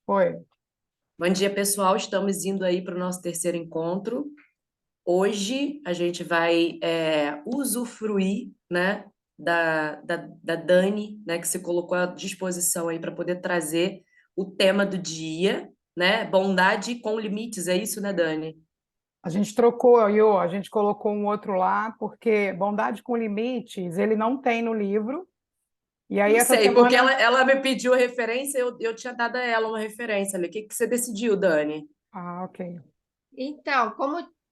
Foi. Bom dia, pessoal. Estamos indo aí para o nosso terceiro encontro. Hoje a gente vai usufruir, né, da Dani, né, que se colocou à disposição aí para poder trazer o tema do dia, né? Bondade com limites, é isso, né, Dani? A gente trocou, a gente colocou um outro lá, porque Bondade com Limites, ele não tem no livro. E aí, Não essa sei, porque semana. ela me pediu referência, eu tinha dado a ela uma referência ali. O que que você decidiu, Dani? Ah, ok. Então,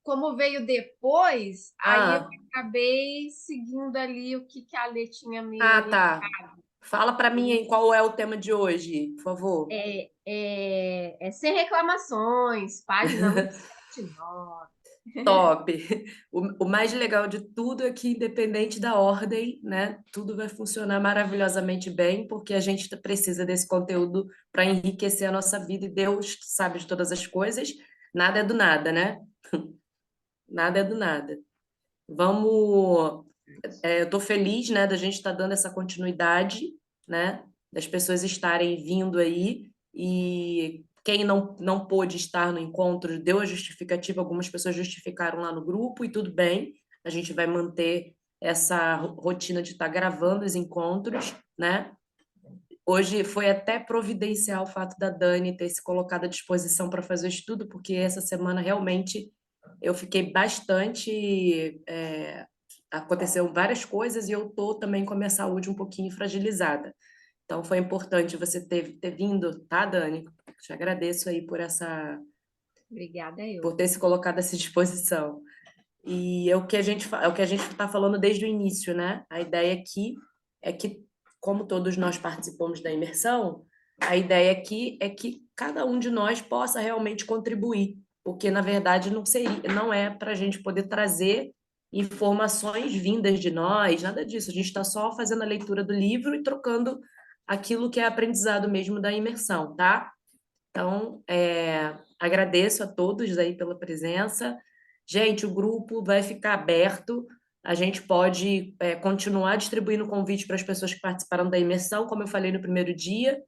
como veio depois, aí eu Ah, acabei seguindo ali o que a Lê tinha me ah, tá. orientado. Fala para mim aí qual é o tema de hoje, por favor. É Sem Reclamações, página 179. Top. O mais legal de tudo é que, independente da ordem, né, tudo vai funcionar maravilhosamente bem, porque a gente precisa desse conteúdo para enriquecer a nossa vida e Deus, que sabe de todas as coisas, nada é do nada, né? Nada é do nada. Vamos. Eu estou feliz, né, da gente estar dando essa continuidade, né, das pessoas estarem vindo aí e quem não pôde estar no encontro deu a justificativa, algumas pessoas justificaram lá no grupo e tudo bem, a gente vai manter essa rotina de estar gravando os encontros, né? Hoje foi até providencial o fato da Dani ter se colocado à disposição para fazer o estudo, porque essa semana realmente eu fiquei bastante. Aconteceram várias coisas e eu tô também com a minha saúde um pouquinho fragilizada. Então foi importante você ter vindo, tá, Dani? Te agradeço aí Obrigada, eu. por ter se colocado à sua disposição. E é o que a gente está falando desde o início, né? A ideia aqui é que, como todos nós participamos da imersão, a ideia aqui é que cada um de nós possa realmente contribuir, porque na verdade não é para a gente poder trazer informações vindas de nós, nada disso. A gente está só fazendo a leitura do livro e trocando aquilo que é aprendizado mesmo da imersão, tá? Então, agradeço a todos aí pela presença. Gente, o grupo vai ficar aberto. A gente pode continuar distribuindo convite para as pessoas que participaram da imersão, como eu falei no primeiro dia.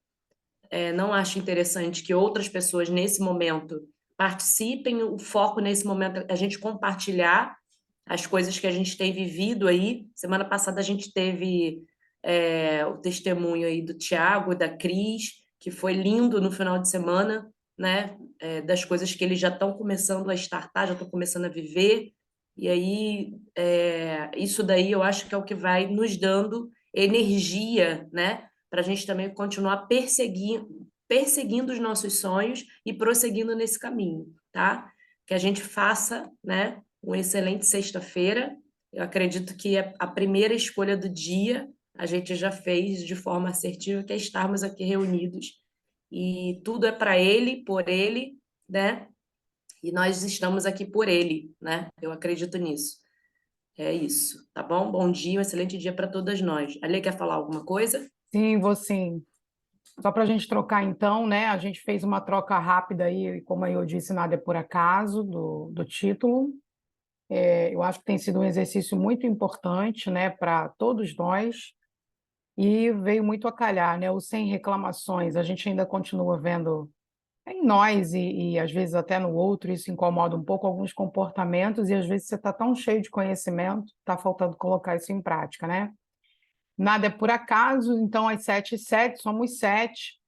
Não acho interessante que outras pessoas, nesse momento, participem. O foco, nesse momento, é a gente compartilhar as coisas que a gente tem vivido aí. Semana passada, a gente teve o testemunho aí do Tiago e da Cris, que foi lindo no final de semana, né? Das coisas que eles já estão começando a startar, já estão começando a viver. E aí, isso daí eu acho que é o que vai nos dando energia, né? Para a gente também continuar perseguindo os nossos sonhos e prosseguindo nesse caminho, tá? Que a gente faça, né, uma excelente sexta-feira. Eu acredito que a primeira escolha do dia a gente já fez de forma assertiva, que é estarmos aqui reunidos. E tudo é para ele, por ele, né? E nós estamos aqui por ele, né? Eu acredito nisso. É isso, tá bom? Bom dia, um excelente dia para todas nós. A Lê quer falar alguma coisa? Sim, vou sim. Só para a gente trocar então, né? A gente fez uma troca rápida aí, como eu disse, nada é por acaso, do título. Eu acho que tem sido um exercício muito importante, né, para todos nós, e veio muito a calhar, né? O sem reclamações, a gente ainda continua vendo em nós e às vezes até no outro, isso incomoda um pouco alguns comportamentos, e às vezes você está tão cheio de conhecimento, está faltando colocar isso em prática, né? Nada é por acaso, então às 7h07 somos 7.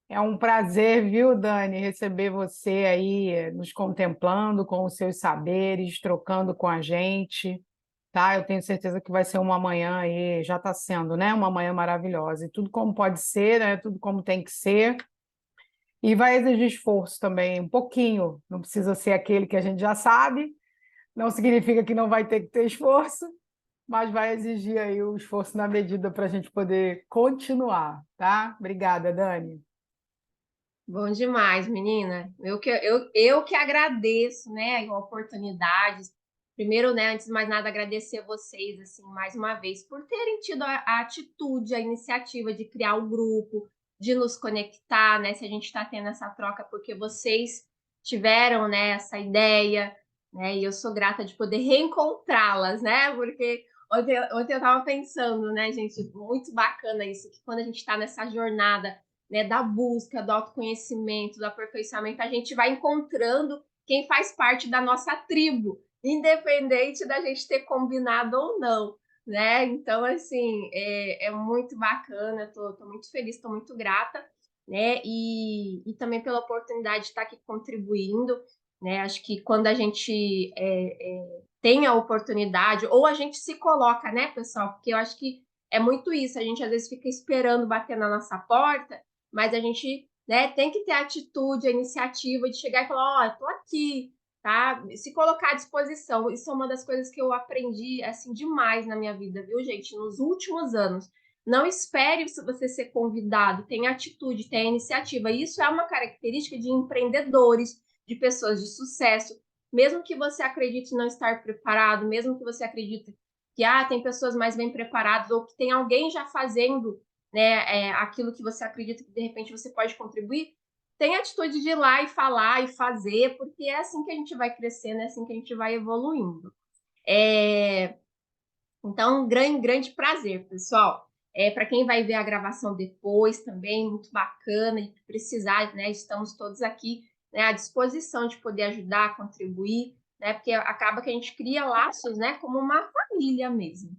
É um prazer, viu, Dani, receber você aí nos contemplando com os seus saberes, trocando com a gente, tá? Eu tenho certeza que vai ser uma manhã aí, já está sendo, né? Uma manhã maravilhosa. E tudo como pode ser, né? Tudo como tem que ser. E vai exigir esforço também, um pouquinho. Não precisa ser aquele que a gente já sabe, não significa que não vai ter que ter esforço, mas vai exigir aí o esforço na medida para a gente poder continuar, tá? Obrigada, Dani. Bom demais, menina. Eu que agradeço, né, a oportunidade. Primeiro, né, antes de mais nada, agradecer a vocês, assim, mais uma vez, por terem tido a atitude, a iniciativa de criar o grupo, de nos conectar, né, se a gente está tendo essa troca, porque vocês tiveram, né, essa ideia, né, e eu sou grata de poder reencontrá-las, né, porque ontem eu estava pensando, né, gente, muito bacana isso, que quando a gente está nessa jornada né, da busca, do autoconhecimento, do aperfeiçoamento, a gente vai encontrando quem faz parte da nossa tribo, independente da gente ter combinado ou não, né? Então, assim, é muito bacana, tô muito feliz, estou muito grata, né? E também pela oportunidade de estar aqui contribuindo, né? Acho que quando a gente tem a oportunidade, ou a gente se coloca, né, pessoal? Porque eu acho que é muito isso, a gente às vezes fica esperando bater na nossa porta, mas a gente, né, tem que ter a atitude, a iniciativa de chegar e falar, ó, tô aqui, tá? Se colocar à disposição. Isso é uma das coisas que eu aprendi, assim, demais na minha vida, viu, gente? Nos últimos anos. Não espere você ser convidado, tenha atitude, tenha iniciativa. Isso é uma característica de empreendedores, de pessoas de sucesso. Mesmo que você acredite não estar preparado, mesmo que você acredite que tem pessoas mais bem preparadas ou que tem alguém já fazendo, né, aquilo que você acredita que de repente você pode contribuir, tem a atitude de ir lá e falar e fazer, porque é assim que a gente vai crescendo, é assim que a gente vai evoluindo. Então, um grande, grande prazer, pessoal. Para quem vai ver a gravação depois também, muito bacana, e precisar, né, estamos todos aqui, né, à disposição de poder ajudar, contribuir, né, porque acaba que a gente cria laços, né, como uma família mesmo.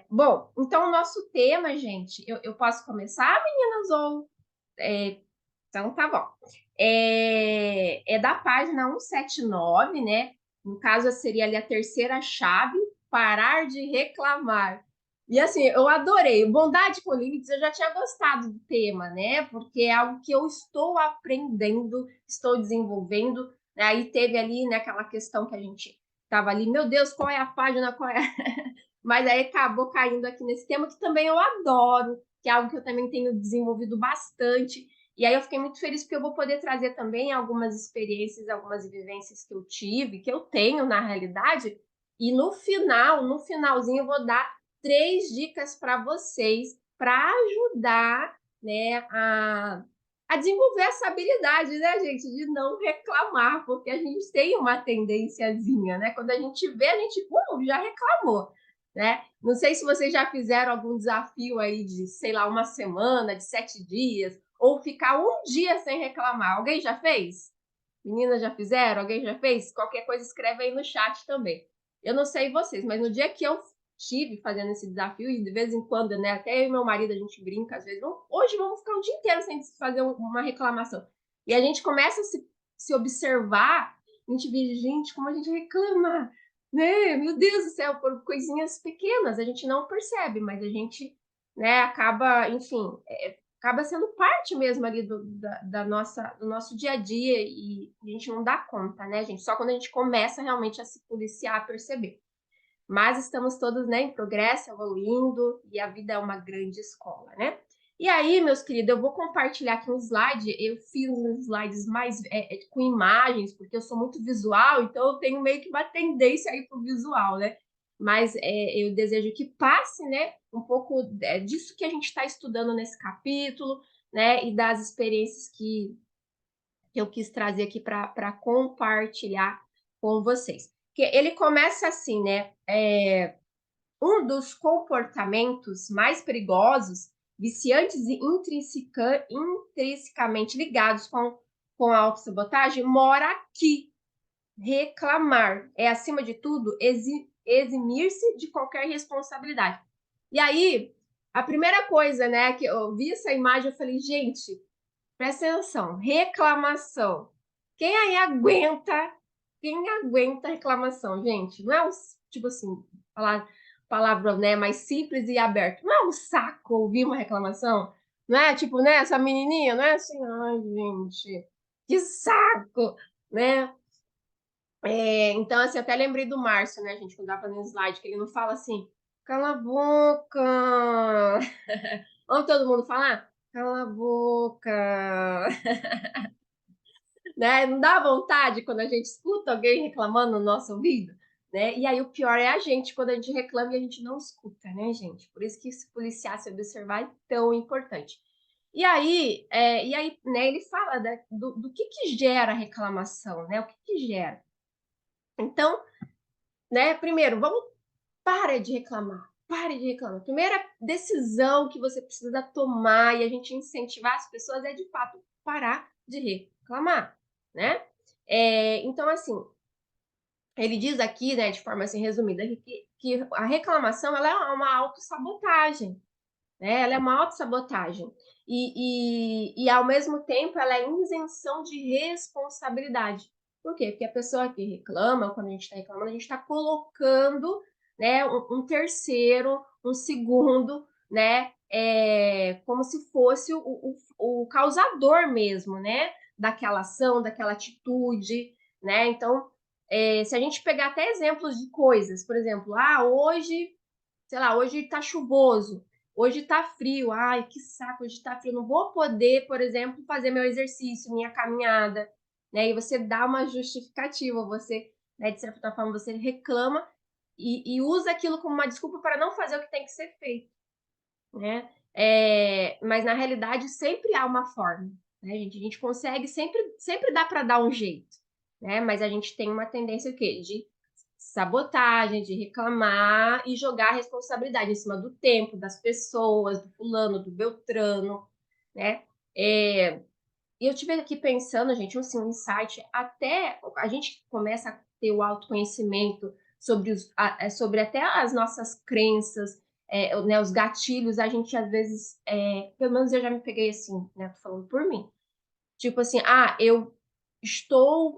Bom, então o nosso tema, gente, eu posso começar, meninas, ou... então tá bom. É da página 179, né? No caso, seria ali a terceira chave, parar de reclamar. E assim, eu adorei. Bondade com limites, eu já tinha gostado do tema, né? Porque é algo que eu estou aprendendo, estou desenvolvendo. Né? Aí teve ali, né, aquela questão que a gente estava ali, meu Deus, qual é a página, qual é? Mas aí acabou caindo aqui nesse tema que também eu adoro, que é algo que eu também tenho desenvolvido bastante. E aí eu fiquei muito feliz porque eu vou poder trazer também algumas experiências, algumas vivências que eu tive, que eu tenho na realidade, e no final, no finalzinho, eu vou dar 3 dicas para vocês para ajudar, né, a desenvolver essa habilidade, né, gente, de não reclamar, porque a gente tem uma tendênciazinha, né? Quando a gente vê, a gente já reclamou, né? Não sei se vocês já fizeram algum desafio aí de, sei lá, uma semana, de 7 dias, ou ficar um dia sem reclamar. Alguém já fez? Meninas já fizeram? Alguém já fez? Qualquer coisa escreve aí no chat também. Eu não sei vocês, mas no dia que eu estive fazendo esse desafio, e de vez em quando, né, até eu e meu marido a gente brinca, às vezes, hoje vamos ficar o dia inteiro sem fazer uma reclamação. E a gente começa a se observar, a gente vê, gente, como a gente reclama, né? Meu Deus do céu, por coisinhas pequenas, a gente não percebe, mas a gente, né, acaba, enfim, acaba sendo parte mesmo ali do nosso dia a dia e a gente não dá conta, né, gente? Só quando a gente começa realmente a se policiar, a perceber. Mas estamos todos, né, em progresso, evoluindo, e a vida é uma grande escola, né? E aí, meus queridos, eu vou compartilhar aqui um slide. Eu fiz uns slides mais com imagens, porque eu sou muito visual, então eu tenho meio que uma tendência aí para o visual, né? Mas eu desejo que passe, né, um pouco disso que a gente está estudando nesse capítulo, né, e das experiências que eu quis trazer aqui para compartilhar com vocês. Que ele começa assim, né? Um dos comportamentos mais perigosos, viciantes e intrinsecamente ligados com a autossabotagem, mora aqui. Reclamar é, acima de tudo, eximir-se de qualquer responsabilidade. E aí, a primeira coisa, né, que eu vi essa imagem, eu falei, gente, presta atenção, reclamação. Quem aí aguenta? Quem aguenta reclamação, gente? Não é tipo assim, palavra, né, mais simples e aberta. Não é um saco ouvir uma reclamação? Não é tipo, né, essa menininha, não é assim, ai, gente, que saco, né? Então, assim, até lembrei do Márcio, né, gente, quando tava fazendo slide, que ele não fala assim, cala a boca. Vamos todo mundo falar? Cala a boca. Né? Não dá vontade quando a gente escuta alguém reclamando no nosso ouvido, né? E aí o pior é a gente, quando a gente reclama e a gente não escuta, né, gente? Por isso que se policiar, se observar é tão importante. E aí, né, ele fala do que gera reclamação, né? O que gera? Então, né, primeiro, para de reclamar. pare de reclamar. A primeira decisão que você precisa tomar e a gente incentivar as pessoas é, de fato, parar de reclamar, né? Então, assim, ele diz aqui, né, de forma assim resumida, que a reclamação ela é uma autossabotagem, né? Ela é uma autossabotagem. E, ao mesmo tempo, ela é isenção de responsabilidade. Por quê? Porque a pessoa que reclama, quando a gente está reclamando, a gente está colocando, né, um terceiro, um segundo, né, como se fosse o causador mesmo, né, daquela ação, daquela atitude, né? Então, se a gente pegar até exemplos de coisas, por exemplo, hoje, sei lá, hoje tá chuvoso, hoje tá frio, ai, que saco, hoje tá frio, não vou poder, por exemplo, fazer meu exercício, minha caminhada, né? E você dá uma justificativa, você, né, de certa forma, você reclama e usa aquilo como uma desculpa para não fazer o que tem que ser feito, né? Mas na realidade sempre há uma forma, né, gente? A gente consegue, sempre dá para dar um jeito, né? Mas a gente tem uma tendência o quê? De sabotagem, de reclamar e jogar a responsabilidade em cima do tempo, das pessoas, do fulano, do beltrano, né? E eu tive aqui pensando, gente, assim, um insight, até a gente começa a ter o autoconhecimento sobre até as nossas crenças, né, os gatilhos, a gente às vezes, pelo menos eu já me peguei assim, né, tô falando por mim, tipo assim, eu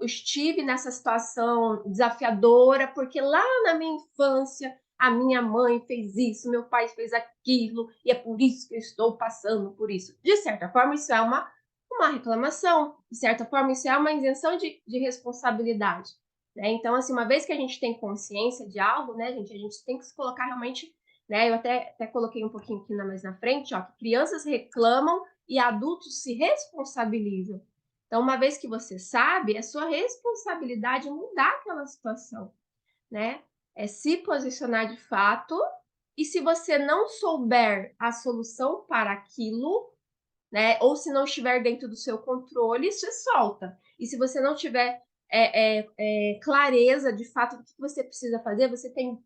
estive nessa situação desafiadora porque lá na minha infância a minha mãe fez isso, meu pai fez aquilo, e é por isso que eu estou passando por isso. De certa forma, isso é uma reclamação, de certa forma, isso é uma isenção de responsabilidade, né? Então, assim, uma vez que a gente tem consciência de algo, né, gente, a gente tem que se colocar realmente, né? Eu até coloquei um pouquinho aqui mais na frente, ó, que crianças reclamam e adultos se responsabilizam. Então, uma vez que você sabe, é sua responsabilidade mudar aquela situação, né? É se posicionar de fato, e se você não souber a solução para aquilo, né? Ou se não estiver dentro do seu controle, você solta. E se você não tiver clareza de fato do que você precisa fazer, você tem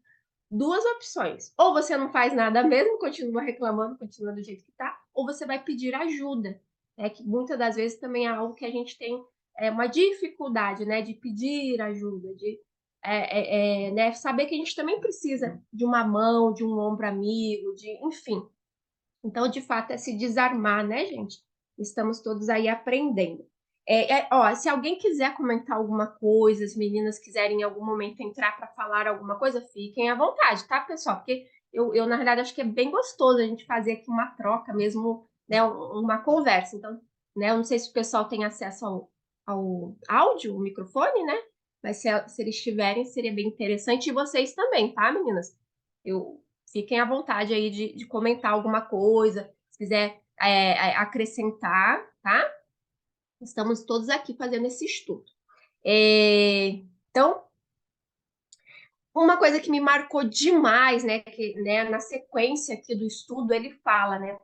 duas opções. Ou você não faz nada mesmo, continua reclamando, continua do jeito que está, ou você vai pedir ajuda. Que muitas das vezes também é algo que a gente tem uma dificuldade, né, de pedir ajuda, de né, saber que a gente também precisa de uma mão, de um ombro amigo, enfim. Então, de fato, é se desarmar, né, gente? Estamos todos aí aprendendo. Ó, se alguém quiser comentar alguma coisa, as meninas quiserem em algum momento entrar para falar alguma coisa, fiquem à vontade, tá, pessoal? Porque eu, na realidade, acho que é bem gostoso a gente fazer aqui uma troca mesmo, né, uma conversa. Então, né, eu não sei se o pessoal tem acesso ao áudio, o microfone, né? Mas se eles tiverem, seria bem interessante. E vocês também, tá, meninas? Fiquem à vontade aí de comentar alguma coisa, se quiser acrescentar, tá? Estamos todos aqui fazendo esse estudo. Então, uma coisa que me marcou demais, né, na sequência aqui do estudo, ele fala, né,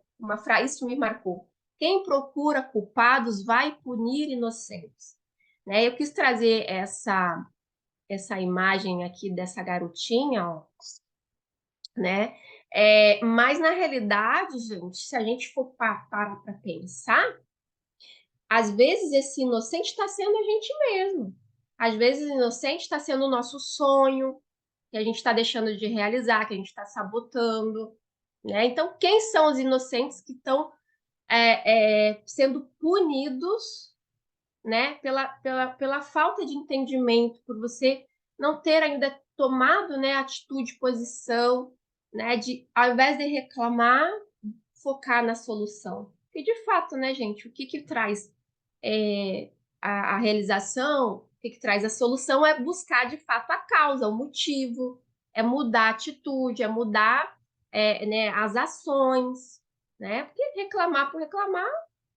isso me marcou. Quem procura culpados vai punir inocentes. Né? Eu quis trazer essa imagem aqui dessa garotinha, ó, né? Mas na realidade, gente, se a gente for parar para pensar, às vezes esse inocente está sendo a gente mesmo. Às vezes o inocente está sendo o nosso sonho, que a gente está deixando de realizar, que a gente está sabotando, né? Então, quem são os inocentes que estão sendo punidos, né, pela falta de entendimento, por você não ter ainda tomado, né, atitude, posição, né, de, ao invés de reclamar, focar na solução. E de fato, né, gente, o que traz a realização, o que traz a solução é buscar de fato a causa, o motivo, é mudar a atitude, é mudar né, as ações, né? Porque reclamar por reclamar,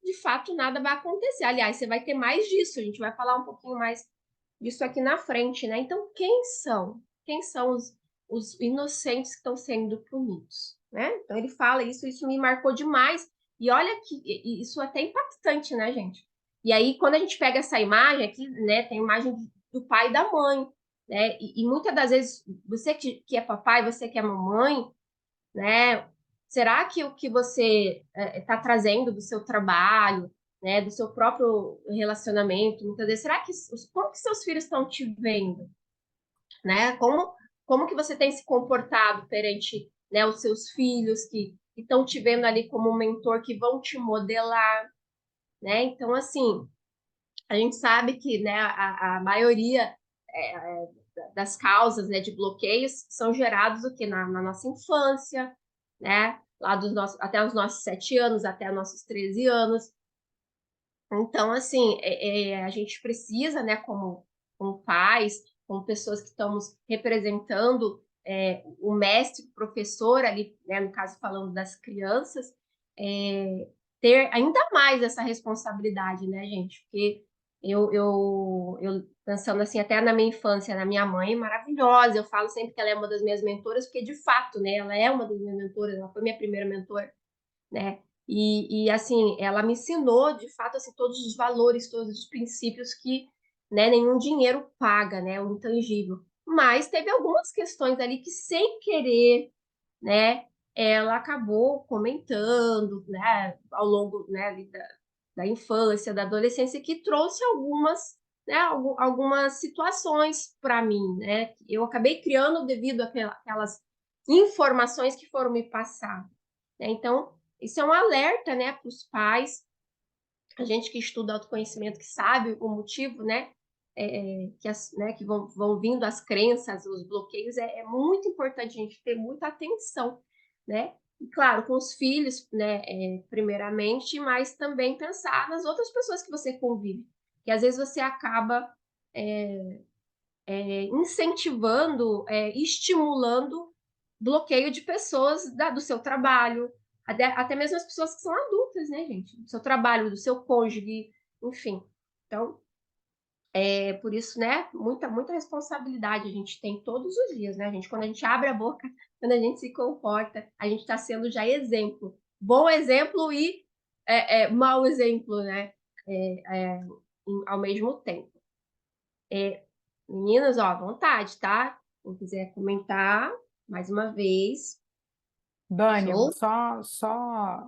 de fato, nada vai acontecer. Aliás, você vai ter mais disso, a gente vai falar um pouquinho mais disso aqui na frente, né? Então, quem são? Quem são os inocentes que estão sendo punidos, né? Então, ele fala isso me marcou demais. E olha que isso é até impactante, né, gente? E aí, quando a gente pega essa imagem aqui, né, tem a imagem do pai e da mãe, né? E muitas das vezes, você que é papai, você que é mamãe, né? Será que o que você está trazendo do seu trabalho, né, do seu próprio relacionamento, muitas vezes, será que como que seus filhos estão te vendo, né? Como que você tem se comportado perante, né, os seus filhos que estão te vendo ali como um mentor, que vão te modelar, né? Então, assim, a gente sabe que, né, a maioria das causas, né, de bloqueios são gerados o que na nossa infância, né? Lá até os nossos 7 anos, até os nossos 13 anos. Então, assim, a gente precisa, né, como pais, como pessoas que estamos representando o mestre, o professor ali, né, no caso falando das crianças, ter ainda mais essa responsabilidade, né, gente? Porque eu pensando assim, até na minha infância, na minha mãe, maravilhosa, eu falo sempre que ela é uma das minhas mentoras, porque de fato, né, ela é uma das minhas mentoras, ela foi minha primeira mentora, né? Assim, ela me ensinou, de fato, assim, todos os valores, todos os princípios que, né, nenhum dinheiro paga, né, o intangível. Mas teve algumas questões ali que, sem querer, né, ela acabou comentando, né, ao longo, né, ali da infância, da adolescência, que trouxe né, algumas situações para mim, né, que eu acabei criando devido àquelas informações que foram me passadas, né? Então, isso é um alerta, né, para os pais, a gente que estuda autoconhecimento, que sabe o motivo, né, que vão vindo as crenças, os bloqueios, é muito importante a gente ter muita atenção, né? E claro, com os filhos, né, primeiramente, mas também pensar nas outras pessoas que você convive, que às vezes você acaba incentivando, estimulando bloqueio de pessoas do seu trabalho, até mesmo as pessoas que são adultas, né, gente? Do seu trabalho, do seu cônjuge, enfim. Então, por isso, né, muita responsabilidade a gente tem todos os dias, né, gente? Quando a gente abre a boca, quando a gente se comporta, a gente está sendo já exemplo. Bom exemplo e mau exemplo, né? Ao mesmo tempo. Meninas, ó, à vontade, tá? Quem quiser comentar, mais uma vez, Dani, eu vou sou. só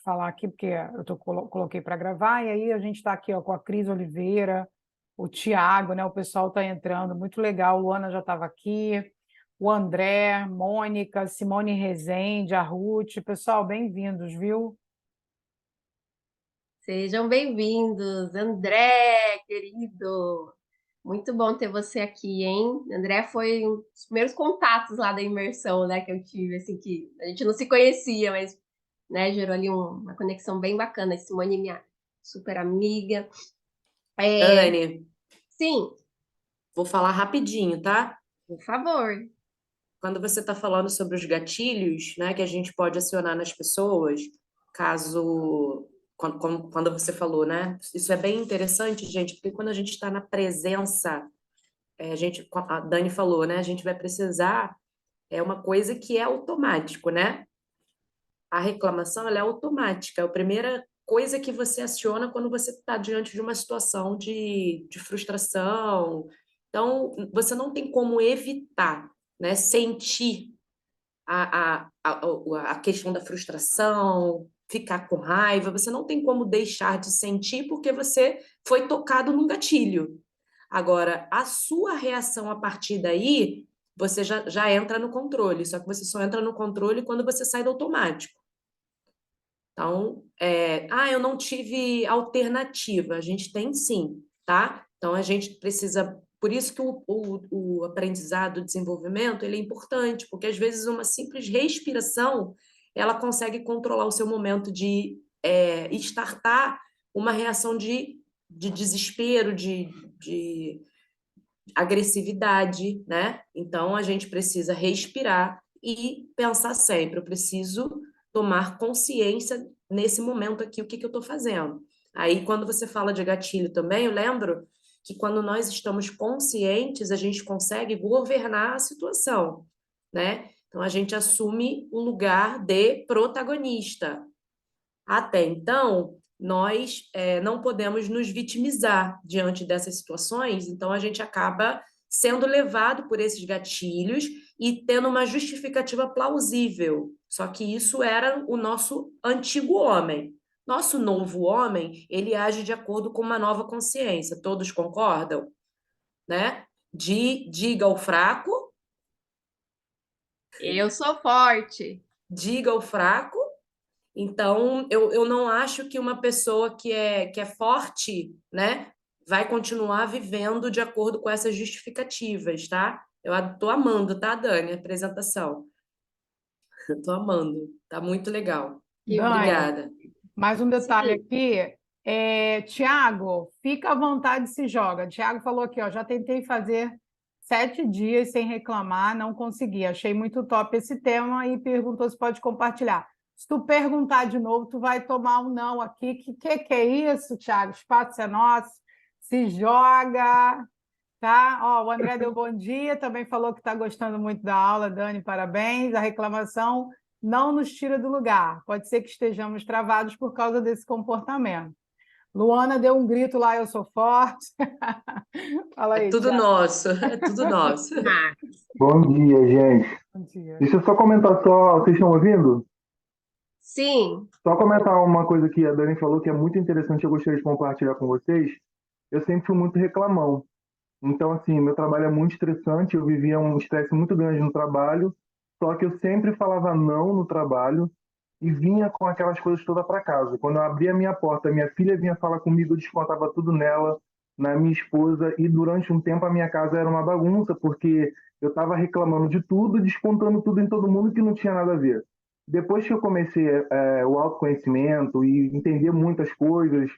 falar aqui, porque coloquei para gravar, e aí a gente está aqui ó, com a Cris Oliveira, o Tiago, né? O pessoal está entrando, muito legal. Luana já estava aqui, o André, Mônica, Simone Rezende, a Ruth. Pessoal, bem-vindos, viu? Sejam bem-vindos, André, querido. Muito bom ter você aqui, hein? André foi um dos primeiros contatos lá da imersão, né, que eu tive, assim, que a gente não se conhecia, mas, né, gerou ali uma conexão bem bacana. Simone, minha super amiga. Dani, Sim, vou falar rapidinho, tá? por favor. Quando você está falando sobre os gatilhos, né, que a gente pode acionar nas pessoas, caso quando você falou, né? Isso é bem interessante, gente, porque quando a gente está na presença, a Dani falou, né? A gente vai precisar uma coisa que é automático, né? A reclamação ela é automática, é a primeira coisa que você aciona quando você está diante de uma situação de frustração. Então, você não tem como evitar, né? Sentir a questão da frustração, ficar com raiva, você não tem como deixar de sentir porque você foi tocado num gatilho. Agora, a sua reação a partir daí, você já entra no controle, só que você só entra no controle quando você sai do automático. Então, eu não tive alternativa. A gente tem sim, tá? Então, a gente precisa. Por isso que o aprendizado, o desenvolvimento, ele é importante, porque às vezes uma simples respiração, ela consegue controlar o seu momento de startar uma reação de desespero, de agressividade, né? Então, a gente precisa respirar e pensar sempre, eu preciso tomar consciência nesse momento aqui, o que eu estou fazendo. Aí, quando você fala de gatilho também, eu lembro que quando nós estamos conscientes, a gente consegue governar a situação, né? Então, a gente assume o lugar de protagonista. Até então, nós não podemos nos vitimizar diante dessas situações, então a gente acaba sendo levado por esses gatilhos e tendo uma justificativa plausível. Só que isso era o nosso antigo homem. Nosso novo homem, ele age de acordo com uma nova consciência. Todos concordam, né? Diga ao fraco, Eu sou forte. diga ao fraco. Então, eu não acho que uma pessoa que é forte, né, vai continuar vivendo de acordo com essas justificativas, tá? Eu tô amando, tá, Dani, a apresentação. Eu tô amando, tá muito legal. Que bom. Dani, Obrigada. mais um detalhe Sim. aqui. Tiago, fica à vontade, se joga. Tiago falou aqui, ó, já tentei fazer 7 dias sem reclamar, não consegui. Achei muito top esse tema e perguntou se pode compartilhar. Se tu perguntar de novo, tu vai tomar um não aqui. Que é isso, Tiago? Espaço é nosso. Se joga, tá? Ó, o André deu bom dia, também falou que está gostando muito da aula. Dani, parabéns. A reclamação não nos tira do lugar. Pode ser que estejamos travados por causa desse comportamento. Luana deu um grito lá, eu sou forte. Fala É aí, tudo Tiago. nosso, é tudo nosso. Ah, Bom dia, gente. Bom dia. Deixa eu só comentar só, vocês estão ouvindo? sim. Só comentar uma coisa que a Dani falou que é muito interessante, eu gostaria de compartilhar com vocês. Eu sempre fui muito reclamão. Então, assim, meu trabalho é muito estressante, eu vivia um estresse muito grande no trabalho, só que eu sempre falava não no trabalho e vinha com aquelas coisas todas para casa. Quando eu abria a minha porta, minha filha vinha falar comigo, eu descontava tudo nela, na minha esposa, e durante um tempo a minha casa era uma bagunça, porque eu estava reclamando de tudo, descontando tudo em todo mundo que não tinha nada a ver. Depois que eu comecei o autoconhecimento e entender muitas coisas,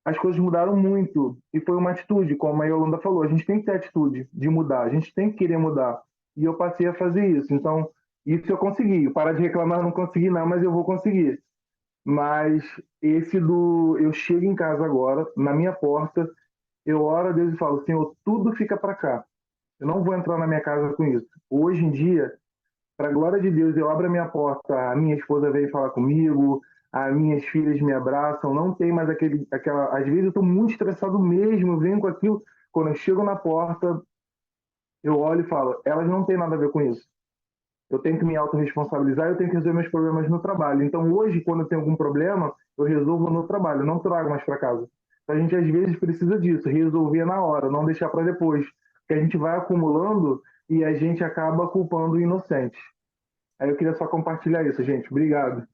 as coisas mudaram muito. E foi uma atitude, como a Yolanda falou, a gente tem que ter atitude de mudar, a gente tem que querer mudar. E eu passei a fazer isso. Então, isso eu consegui. Parar de reclamar eu não consegui, não, mas eu vou conseguir. Mas esse do. Eu chego em casa agora, na minha porta, eu oro a Deus e falo: Senhor, tudo fica para cá. Eu não vou entrar na minha casa com isso. Hoje em dia, para a glória de Deus, eu abro a minha porta, a minha esposa vem falar comigo, as minhas filhas me abraçam, não tem mais aquela. Às vezes eu estou muito estressado mesmo, eu venho com aquilo. Quando eu chego na porta, eu olho e falo: elas não têm nada a ver com isso. Eu tenho que me autorresponsabilizar, eu tenho que resolver meus problemas no trabalho. Então, hoje, quando eu tenho algum problema, eu resolvo no trabalho, eu não trago mais para casa. Então, a gente, às vezes, precisa disso, resolver na hora, não deixar para depois. Porque a gente vai acumulando e a gente acaba culpando o inocente. Aí eu queria só compartilhar isso, gente. Obrigado.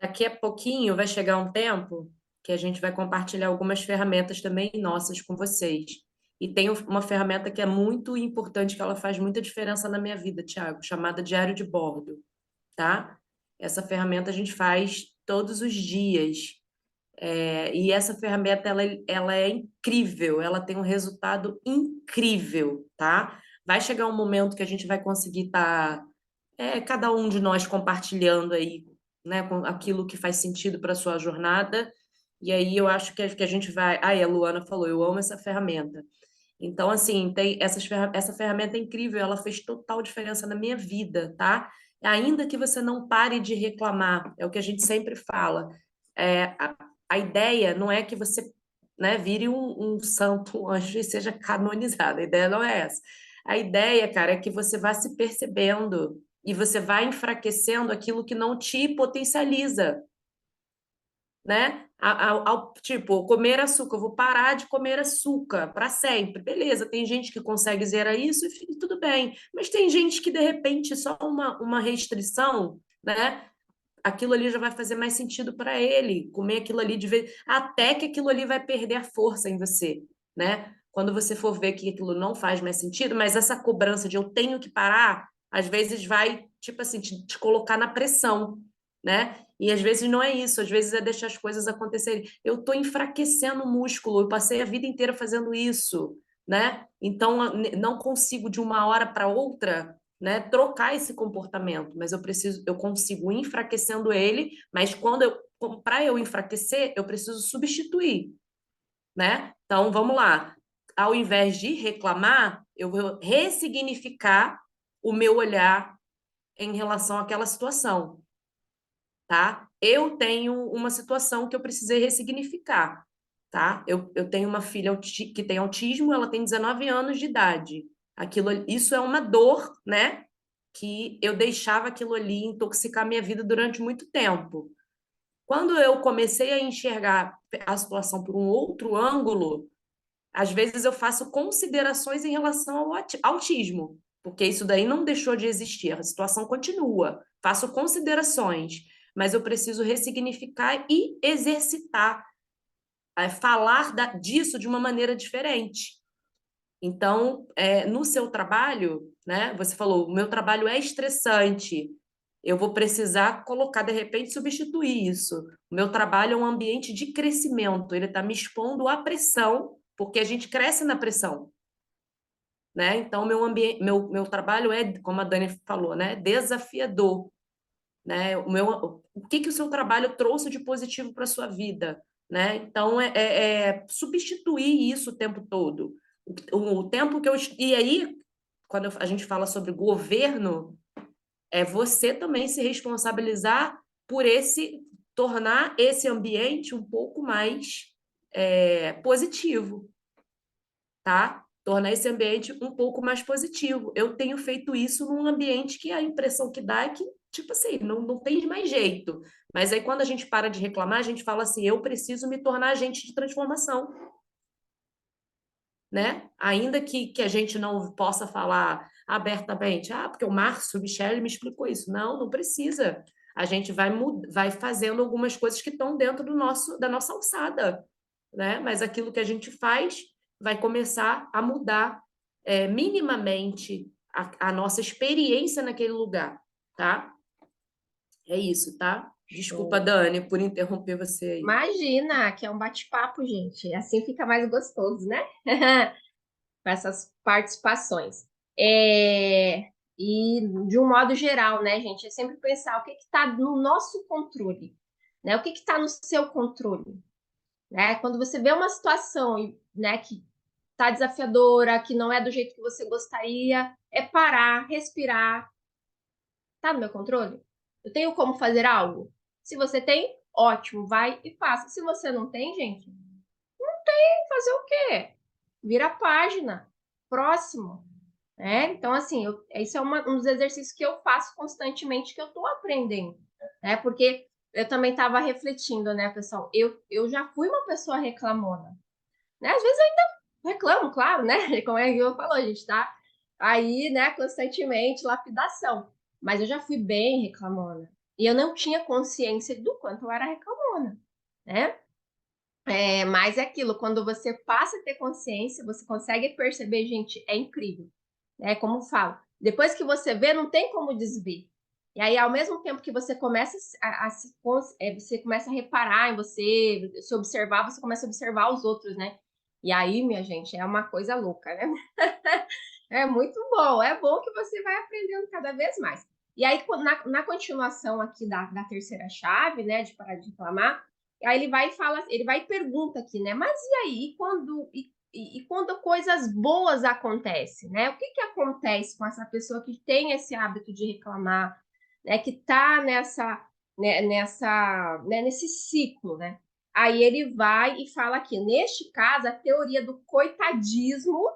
Daqui a pouquinho vai chegar um tempo que a gente vai compartilhar algumas ferramentas também nossas com vocês. E tem uma ferramenta que é muito importante, que ela faz muita diferença na minha vida, Thiago, chamada Diário de Bordo, tá? Essa ferramenta a gente faz todos os dias. E essa ferramenta, ela é incrível, ela tem um resultado incrível, tá? Vai chegar um momento que a gente vai conseguir estar, cada um de nós compartilhando aí, né, com aquilo que faz sentido para a sua jornada, e aí eu acho que a gente vai... Ah, a Luana falou, eu amo essa ferramenta. Então, assim, essa ferramenta é incrível, ela fez total diferença na minha vida, tá? Ainda que você não pare de reclamar, é o que a gente sempre fala. É, a ideia não é que você, né, vire um santo, um anjo e seja canonizado. A ideia não é essa. A ideia, cara, é que você vá se percebendo e você vai enfraquecendo aquilo que não te potencializa, né? Tipo, comer açúcar, eu vou parar de comer açúcar para sempre. Beleza, tem gente que consegue zerar isso e tudo bem, mas tem gente que de repente só uma restrição, né? Aquilo ali já vai fazer mais sentido para ele, comer aquilo ali de vez, até que aquilo ali vai perder a força em você, né? Quando você for ver que aquilo não faz mais sentido, mas essa cobrança de eu tenho que parar, às vezes vai, tipo assim, te colocar na pressão, né? E às vezes não é isso, às vezes é deixar as coisas acontecerem. Eu estou enfraquecendo o músculo, eu passei a vida inteira fazendo isso, né? Então não consigo de uma hora para outra, né, trocar esse comportamento, mas eu consigo ir enfraquecendo ele, mas para eu enfraquecer, eu preciso substituir, né? Então vamos lá. Ao invés de reclamar, eu vou ressignificar o meu olhar em relação àquela situação, tá? Eu tenho uma situação que eu precisei ressignificar, tá? Eu tenho uma filha que tem autismo, ela tem 19 anos de idade. Isso é uma dor, né? Que eu deixava aquilo ali intoxicar minha vida durante muito tempo. Quando eu comecei a enxergar a situação por um outro ângulo, às vezes eu faço considerações em relação ao autismo, porque isso daí não deixou de existir, a situação continua. Faço considerações, mas eu preciso ressignificar e exercitar, falar disso de uma maneira diferente. Então, no seu trabalho, né, você falou, o meu trabalho é estressante, eu vou precisar colocar, de repente, substituir isso. O meu trabalho é um ambiente de crescimento, ele está me expondo à pressão, porque a gente cresce na pressão, né? Então, meu trabalho é, como a Dani falou, né, desafiador, né? O que o seu trabalho trouxe de positivo para a sua vida, né? Então, substituir isso o tempo todo. O tempo que eu... E aí, quando a gente fala sobre governo, é você também se responsabilizar por tornar esse ambiente um pouco mais positivo, tá? Tornar esse ambiente um pouco mais positivo. Eu tenho feito isso num ambiente que a impressão que dá é que, tipo assim, não tem mais jeito. Mas aí quando a gente para de reclamar, a gente fala assim, eu preciso me tornar agente de transformação, né? Ainda que a gente não possa falar abertamente, porque o Márcio Michele me explicou isso. Não precisa. A gente vai fazendo algumas coisas que estão dentro da nossa alçada, né? Mas aquilo que a gente faz vai começar a mudar minimamente a nossa experiência naquele lugar, tá? É isso, tá? Desculpa, Show. Dani, por interromper você aí. Imagina, que é um bate-papo, gente. Assim fica mais gostoso, né? Com essas participações. E de um modo geral, né, gente, é sempre pensar o que está no nosso controle, né? O que está no seu controle, né? Quando você vê uma situação, né, que está desafiadora, que não é do jeito que você gostaria, é parar, respirar. Tá no meu controle? Eu tenho como fazer algo? Se você tem, ótimo, vai e faça. Se você não tem, gente, fazer o quê? Vira a página. Próximo. Né? Então, assim, isso é um dos exercícios que eu faço constantemente, que eu estou aprendendo. Né? Porque eu também estava refletindo, né, pessoal? Eu já fui uma pessoa reclamona. Né? Às vezes eu ainda reclamo, claro, né? Como é que eu falou, a gente tá aí, né, constantemente, lapidação. Mas eu já fui bem reclamona. E eu não tinha consciência do quanto eu era reclamona, né? Mas é aquilo, quando você passa a ter consciência, você consegue perceber, gente, é incrível. Né? Como falo, depois que você vê, não tem como desver. E aí, ao mesmo tempo que você começa você começa a reparar em você, se observar, você começa a observar os outros, né? E aí, minha gente, é uma coisa louca, né? É muito bom, é bom que você vai aprendendo cada vez mais. E aí, na continuação aqui da terceira chave, né, de parar de reclamar, aí ele vai e fala, ele vai e pergunta aqui, né? Mas e aí, quando coisas boas acontecem, né? O que acontece com essa pessoa que tem esse hábito de reclamar, né? Que tá nesse ciclo, né? Aí ele vai e fala aqui, neste caso, a teoria do coitadismo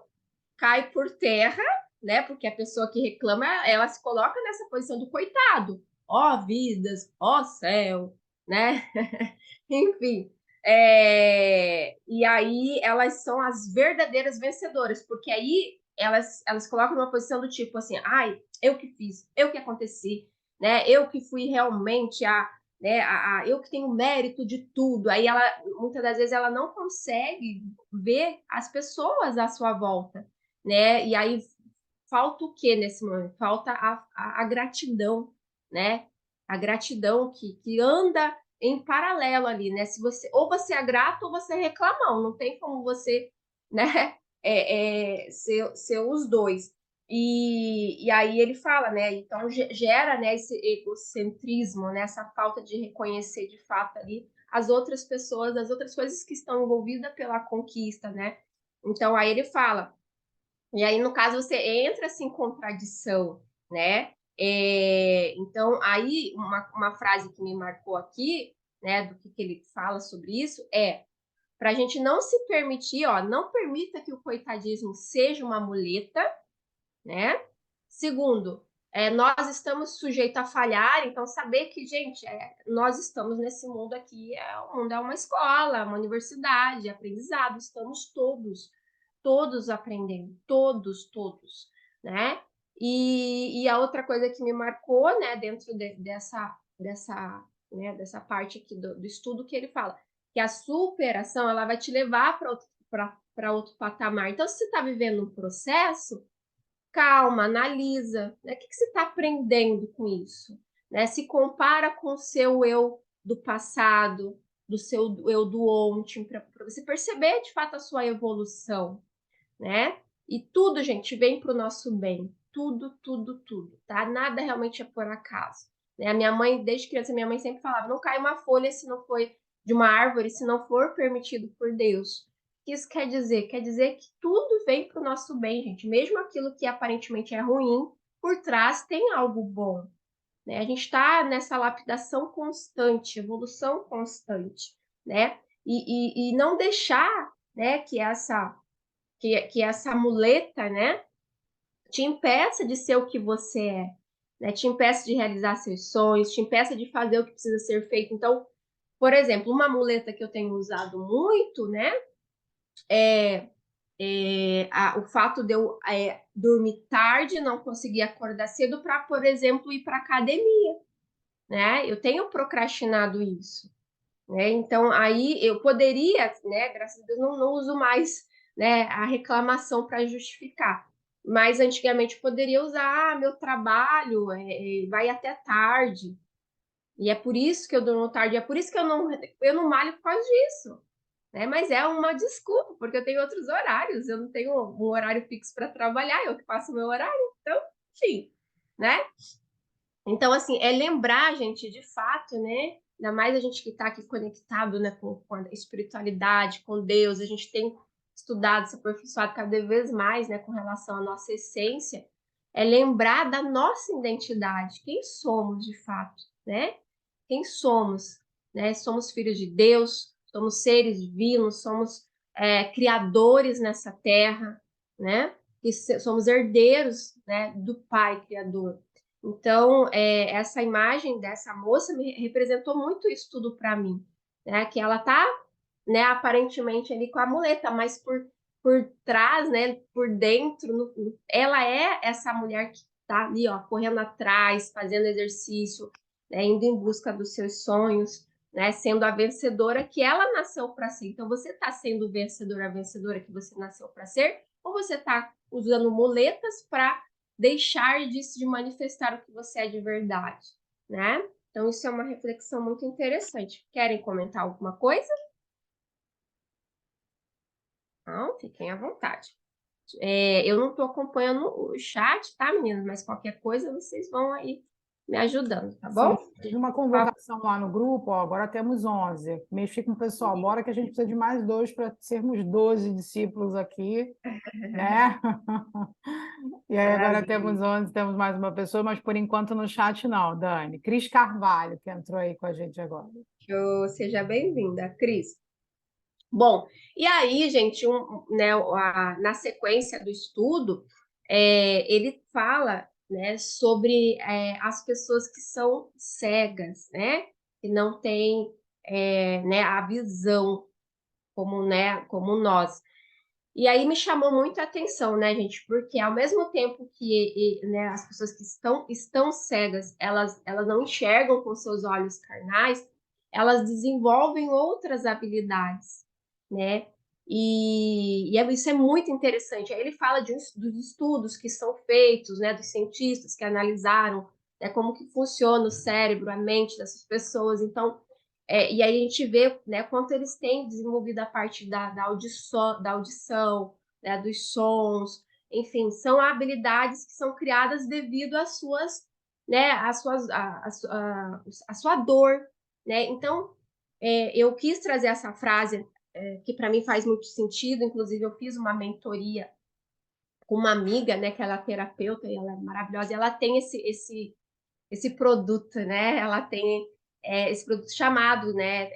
cai por terra, né? Porque a pessoa que reclama, ela se coloca nessa posição do coitado. Ó vidas, ó céu, né? Enfim. E aí elas são as verdadeiras vencedoras, porque aí elas colocam numa posição do tipo assim, ai, eu que fiz, eu que aconteci, né? Eu que fui realmente eu que tenho mérito de tudo. Aí ela, muitas das vezes, ela não consegue ver as pessoas à sua volta, né? E aí falta o que nesse momento? Falta a gratidão, né? A gratidão que anda em paralelo ali, né? Se você ou você é grato ou você é reclamão, não tem como você, né? Ser os dois. E aí ele fala, né? Então gera, né, esse egocentrismo, né? Essa falta de reconhecer de fato ali as outras pessoas, as outras coisas que estão envolvidas pela conquista, né? Então aí ele fala, e aí no caso você entra assim em contradição, né? Então aí uma frase que me marcou aqui, né, do que ele fala sobre isso para a gente não se permitir, ó, não permita que o coitadismo seja uma muleta, né? Segundo, nós estamos sujeitos a falhar, então saber que, gente, nós estamos nesse mundo aqui, o mundo é uma escola, uma universidade, aprendizado, estamos todos aprendendo, todos, né? E a outra coisa que me marcou, né, dentro dessa parte aqui do estudo que ele fala, que a superação, ela vai te levar para outro patamar. Então, se você está vivendo um processo, calma, analisa, né? O que você está aprendendo com isso? Né? Se compara com o seu eu do passado, do seu eu do ontem, para você perceber de fato a sua evolução, né? E tudo, gente, vem para o nosso bem. Tudo, tá? Nada realmente é por acaso. Né? A minha mãe, desde criança, minha mãe sempre falava: não cai uma folha se não foi de uma árvore, se não for permitido por Deus. O que isso quer dizer? Quer dizer que tudo vem para o nosso bem, gente. Mesmo aquilo que aparentemente é ruim, por trás tem algo bom. Né? A gente está nessa lapidação constante, evolução constante, né? E não deixar, né, que essa muleta, né, te impeça de ser o que você é, né? Te impeça de realizar seus sonhos, te impeça de fazer o que precisa ser feito. Então, por exemplo, uma muleta que eu tenho usado muito, né, o fato de eu dormir tarde, não conseguir acordar cedo para, por exemplo, ir para academia, né? Eu tenho procrastinado isso, né? Então, aí eu poderia, né, graças a Deus, não uso mais, né, a reclamação para justificar. Mas antigamente eu poderia usar meu trabalho, vai até tarde. E é por isso que eu durmo tarde, é por isso que eu não malho por causa disso. Né? Mas é uma desculpa, porque eu tenho outros horários, eu não tenho um horário fixo para trabalhar, eu que faço o meu horário. Então, enfim, né? Então, assim, é lembrar, gente, de fato, né? Ainda mais a gente que está aqui conectado, né, com a espiritualidade, com Deus, a gente tem estudado, se aperfeiçoado cada vez mais, né, com relação à nossa essência, é lembrar da nossa identidade, quem somos de fato, né? Quem somos, né? Somos filhos de Deus, somos seres divinos, somos criadores nessa terra, né? E somos herdeiros, né, do Pai Criador. Então, essa imagem dessa moça me representou muito isso tudo para mim, né? Que ela tá, né, aparentemente ali com a muleta, mas por trás, né, por dentro, ela é essa mulher que tá ali, ó, correndo atrás, fazendo exercício, né, indo em busca dos seus sonhos, né, sendo a vencedora que ela nasceu para ser. Então, você está sendo a vencedora que você nasceu para ser, ou você está usando muletas para deixar de manifestar o que você é de verdade, né? Então, isso é uma reflexão muito interessante. Querem comentar alguma coisa? Não, fiquem à vontade. Eu não estou acompanhando o chat, tá, meninas? Mas qualquer coisa, vocês vão aí me ajudando, tá bom? Sim, fiz uma convocação lá no grupo, ó, agora temos 11. Mexi com o pessoal, bora que a gente precisa de mais 2 para sermos 12 discípulos aqui, né? E aí agora temos 11, temos mais uma pessoa, mas por enquanto no chat não, Dani. Cris Carvalho, que entrou aí com a gente agora. Seja bem-vinda, Cris. Bom, e aí, gente, né, na sequência do estudo, ele fala, né, sobre as pessoas que são cegas, né, que não têm, né, a visão como, né, como nós. E aí me chamou muito a atenção, né, gente, porque ao mesmo tempo que né, as pessoas que estão cegas, elas não enxergam com seus olhos carnais, elas desenvolvem outras habilidades, né? Isso é muito interessante. Aí ele fala dos estudos que são feitos, né, dos cientistas que analisaram, né, como que funciona o cérebro, a mente dessas pessoas. Então, e aí a gente vê, né, quanto eles têm desenvolvido a parte da audição, né, dos sons, enfim, são habilidades que são criadas devido às suas, né, a sua dor, né? Então, eu quis trazer essa frase que para mim faz muito sentido. Inclusive, eu fiz uma mentoria com uma amiga, né, que ela é terapeuta e ela é maravilhosa. E ela tem esse produto, né? Ela tem esse produto chamado, né,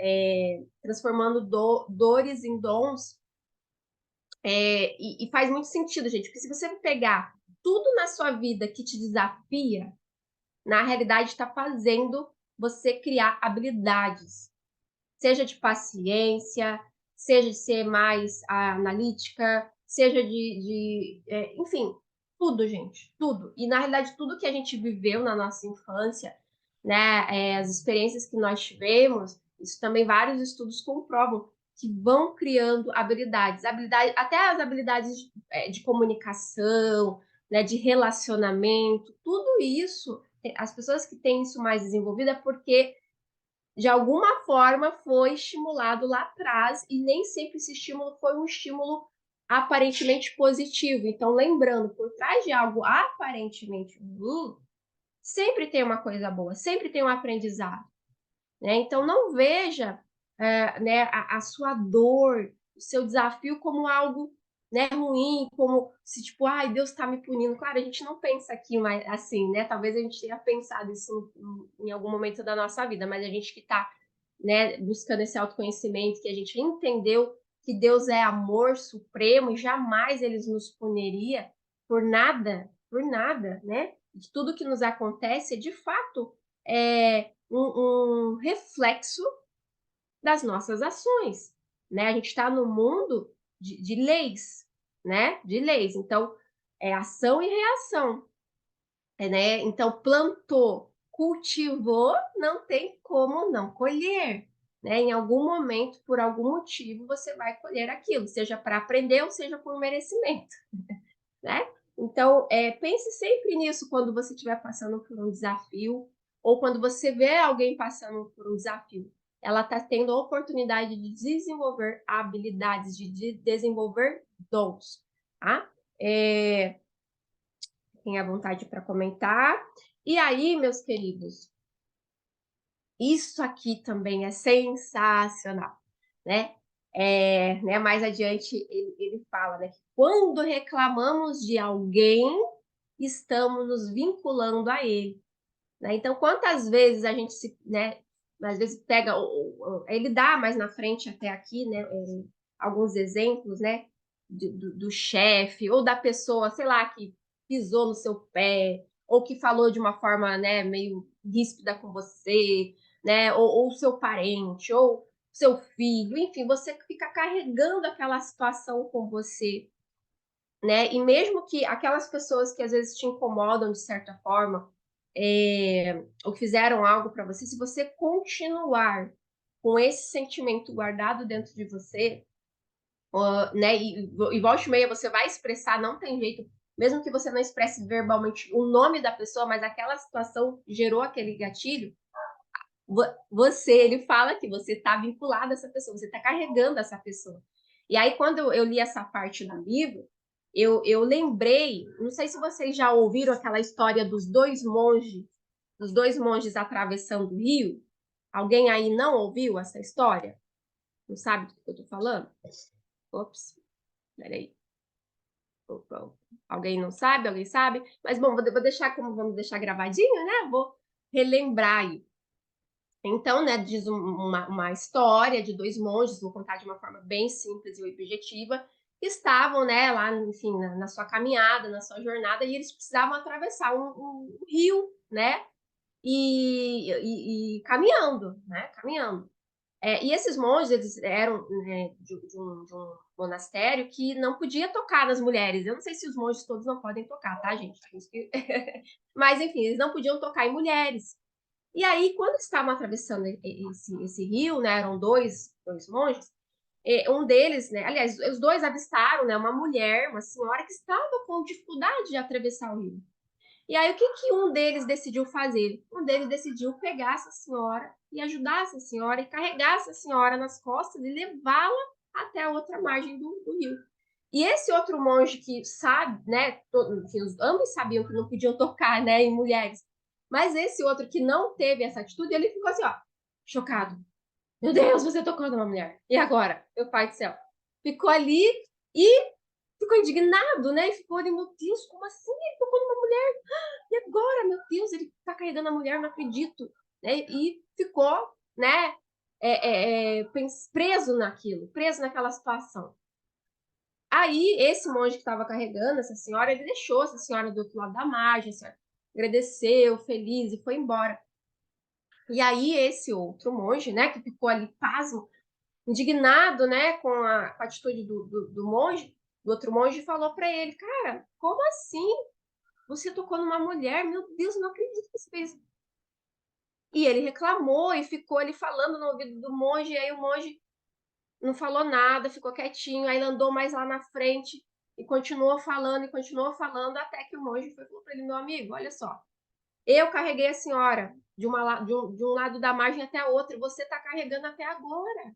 transformando dores em dons. E faz muito sentido, gente, porque se você pegar tudo na sua vida que te desafia, na realidade está fazendo você criar habilidades, seja de paciência, seja de ser mais analítica, seja enfim, tudo, gente, tudo. E na realidade tudo que a gente viveu na nossa infância, né, as experiências que nós tivemos, isso também vários estudos comprovam que vão criando habilidades, até as habilidades de comunicação, né, de relacionamento, tudo isso, as pessoas que têm isso mais desenvolvido é porque de alguma forma foi estimulado lá atrás e nem sempre esse estímulo foi um estímulo aparentemente positivo. Então, lembrando, por trás de algo aparentemente ruim, sempre tem uma coisa boa, sempre tem um aprendizado, né? Então, não veja né, a sua dor, o seu desafio como algo, né, ruim, como se tipo, ai, Deus está me punindo. Claro, a gente não pensa aqui mais assim, né? Talvez a gente tenha pensado isso em algum momento da nossa vida, mas a gente que está, né, buscando esse autoconhecimento, que a gente entendeu que Deus é amor supremo e jamais ele nos puniria por nada, né? De tudo que nos acontece, de fato, é um reflexo das nossas ações, né? A gente está no mundo de leis, né? De leis. Então, é ação e reação, né? Então, plantou, cultivou, não tem como não colher, né? Em algum momento, por algum motivo, você vai colher aquilo, seja para aprender ou seja por merecimento, né? Então, pense sempre nisso quando você estiver passando por um desafio ou quando você vê alguém passando por um desafio. Ela está tendo a oportunidade de desenvolver habilidades, de desenvolver dons, tá? Tem a vontade para comentar. E aí, meus queridos, isso aqui também é sensacional, né? Né, mais adiante ele fala, né, que quando reclamamos de alguém, estamos nos vinculando a ele, né? Então, quantas vezes a gente né, às vezes pega, ele dá mais na frente até aqui, né, alguns exemplos, né, do chefe ou da pessoa, sei lá, que pisou no seu pé ou que falou de uma forma, né, meio ríspida com você, né, ou seu parente ou seu filho, enfim, você fica carregando aquela situação com você, né? E mesmo que aquelas pessoas que às vezes te incomodam de certa forma, ou fizeram algo para você, se você continuar com esse sentimento guardado dentro de você, né? E volta e meia você vai expressar, não tem jeito, mesmo que você não expresse verbalmente o nome da pessoa, mas aquela situação gerou aquele gatilho. Ele fala que você está vinculado a essa pessoa, você está carregando essa pessoa. E aí, quando eu li essa parte no livro, eu lembrei, não sei se vocês já ouviram aquela história dos dois monges atravessando o rio. Alguém aí não ouviu essa história? Não sabe do que eu estou falando? Ops, peraí. Opa. Alguém não sabe? Alguém sabe? Mas bom, vou deixar como vamos deixar gravadinho, né? Vou relembrar aí. Então, né, diz uma história de dois monges, vou contar de uma forma bem simples e objetiva, que estavam, né, lá, enfim, na sua caminhada, na sua jornada, e eles precisavam atravessar um rio, né, e caminhando, né, caminhando. E esses monges, eles eram, né, de um monastério que não podia tocar nas mulheres. Eu não sei se os monges todos não podem tocar, tá, gente? Mas, enfim, eles não podiam tocar em mulheres. E aí, quando estavam atravessando esse rio, né, eram dois monges, um deles, né, aliás, os dois avistaram, né, uma mulher, uma senhora que estava com dificuldade de atravessar o rio. E aí, o que um deles decidiu fazer? Um deles decidiu pegar essa senhora e ajudar essa senhora e carregar essa senhora nas costas e levá-la até a outra margem do rio. E esse outro monge que sabe, né, ambos sabiam que não podiam tocar, né, em mulheres, mas esse outro que não teve essa atitude, ele ficou assim, ó, chocado. Meu Deus, você tocou numa mulher. E agora? Meu pai do céu. Ficou ali e ficou indignado, né? E ficou ali, meu Deus, como assim? Ele tocou numa mulher? E agora, meu Deus, ele tá carregando a mulher, não acredito. Né? E ficou, né, preso naquilo, preso naquela situação. Aí, esse monge que estava carregando essa senhora, ele deixou essa senhora do outro lado da margem, a senhora agradeceu, feliz, e foi embora. E aí, esse outro monge, né, que ficou ali pasmo, indignado, né, com a atitude do monge, do outro monge, falou para ele, cara, como assim? Você tocou numa mulher? Meu Deus, não acredito que você fez. E ele reclamou e ficou ali falando no ouvido do monge, e aí o monge não falou nada, ficou quietinho, aí ele andou mais lá na frente e continuou falando, até que o monge falou para ele, meu amigo, olha só, eu carreguei a senhora de um lado da margem até o outro, e você está carregando até agora.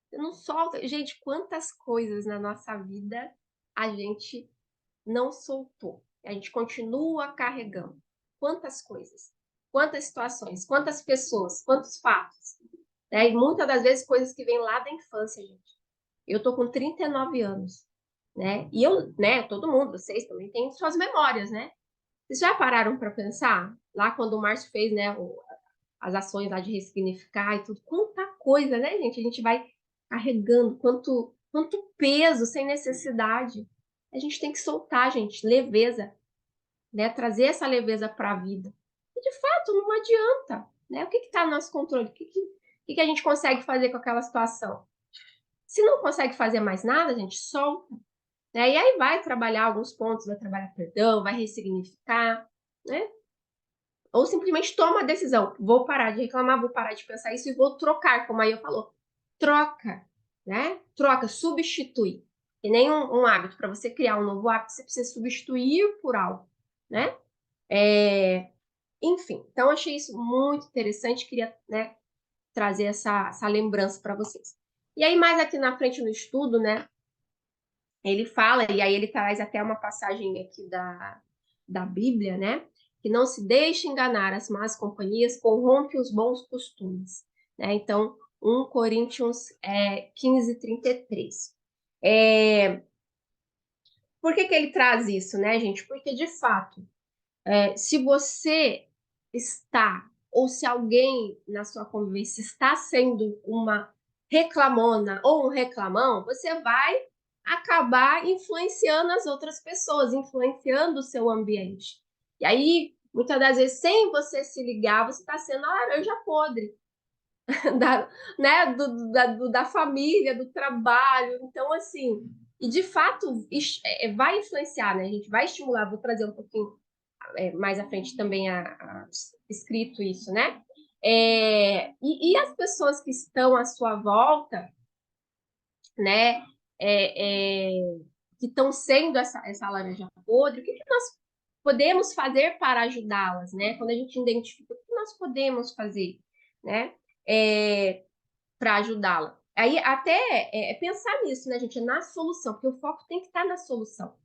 Você não solta. Gente, quantas coisas na nossa vida a gente não soltou. A gente continua carregando. Quantas coisas, quantas situações, quantas pessoas, quantos fatos. Né? E muitas das vezes coisas que vêm lá da infância, gente. Eu tô com 39 anos, né? E eu, né, todo mundo, vocês também têm suas memórias, né? Vocês já pararam para pensar? Lá quando o Márcio fez, né, as ações lá de ressignificar e tudo, quanta coisa, né, gente? A gente vai carregando, quanto peso sem necessidade. A gente tem que soltar, gente, leveza, né? Trazer essa leveza para a vida. E de fato, não adianta, né? O que está no nosso controle? O que a gente consegue fazer com aquela situação? Se não consegue fazer mais nada, a gente solta. Né? E aí vai trabalhar alguns pontos, vai trabalhar perdão, vai ressignificar, né? Ou simplesmente toma a decisão, vou parar de reclamar, vou parar de pensar isso e vou trocar, como aí eu falou. Troca, né? Troca, substitui. E nem um hábito. Para você criar um novo hábito, você precisa substituir por algo, né? Enfim, então achei isso muito interessante, queria, né, trazer essa lembrança para vocês. E aí, mais aqui na frente no estudo, né, ele fala, e aí ele traz até uma passagem aqui da Bíblia, né, que não se deixe enganar, as más companhias corrompem os bons costumes. Né? Então, 1 Coríntios 15, 33. Por que ele traz isso, né, gente? Porque, de fato, se você está, ou se alguém na sua convivência está sendo uma reclamona ou um reclamão, você vai acabar influenciando as outras pessoas, influenciando o seu ambiente. E aí, muitas das vezes, sem você se ligar, você está sendo a laranja podre né, da família, do trabalho. Então, assim, e de fato vai influenciar, né? A gente vai estimular, vou trazer um pouquinho mais à frente também escrito isso, né? E as pessoas que estão à sua volta, né? Que estão sendo essa laranja podre, o que nós podemos fazer para ajudá-las, né? Quando a gente identifica o que nós podemos fazer, né? Para ajudá-la. Aí até pensar nisso, né, gente? Na solução, porque o foco tem que estar na solução.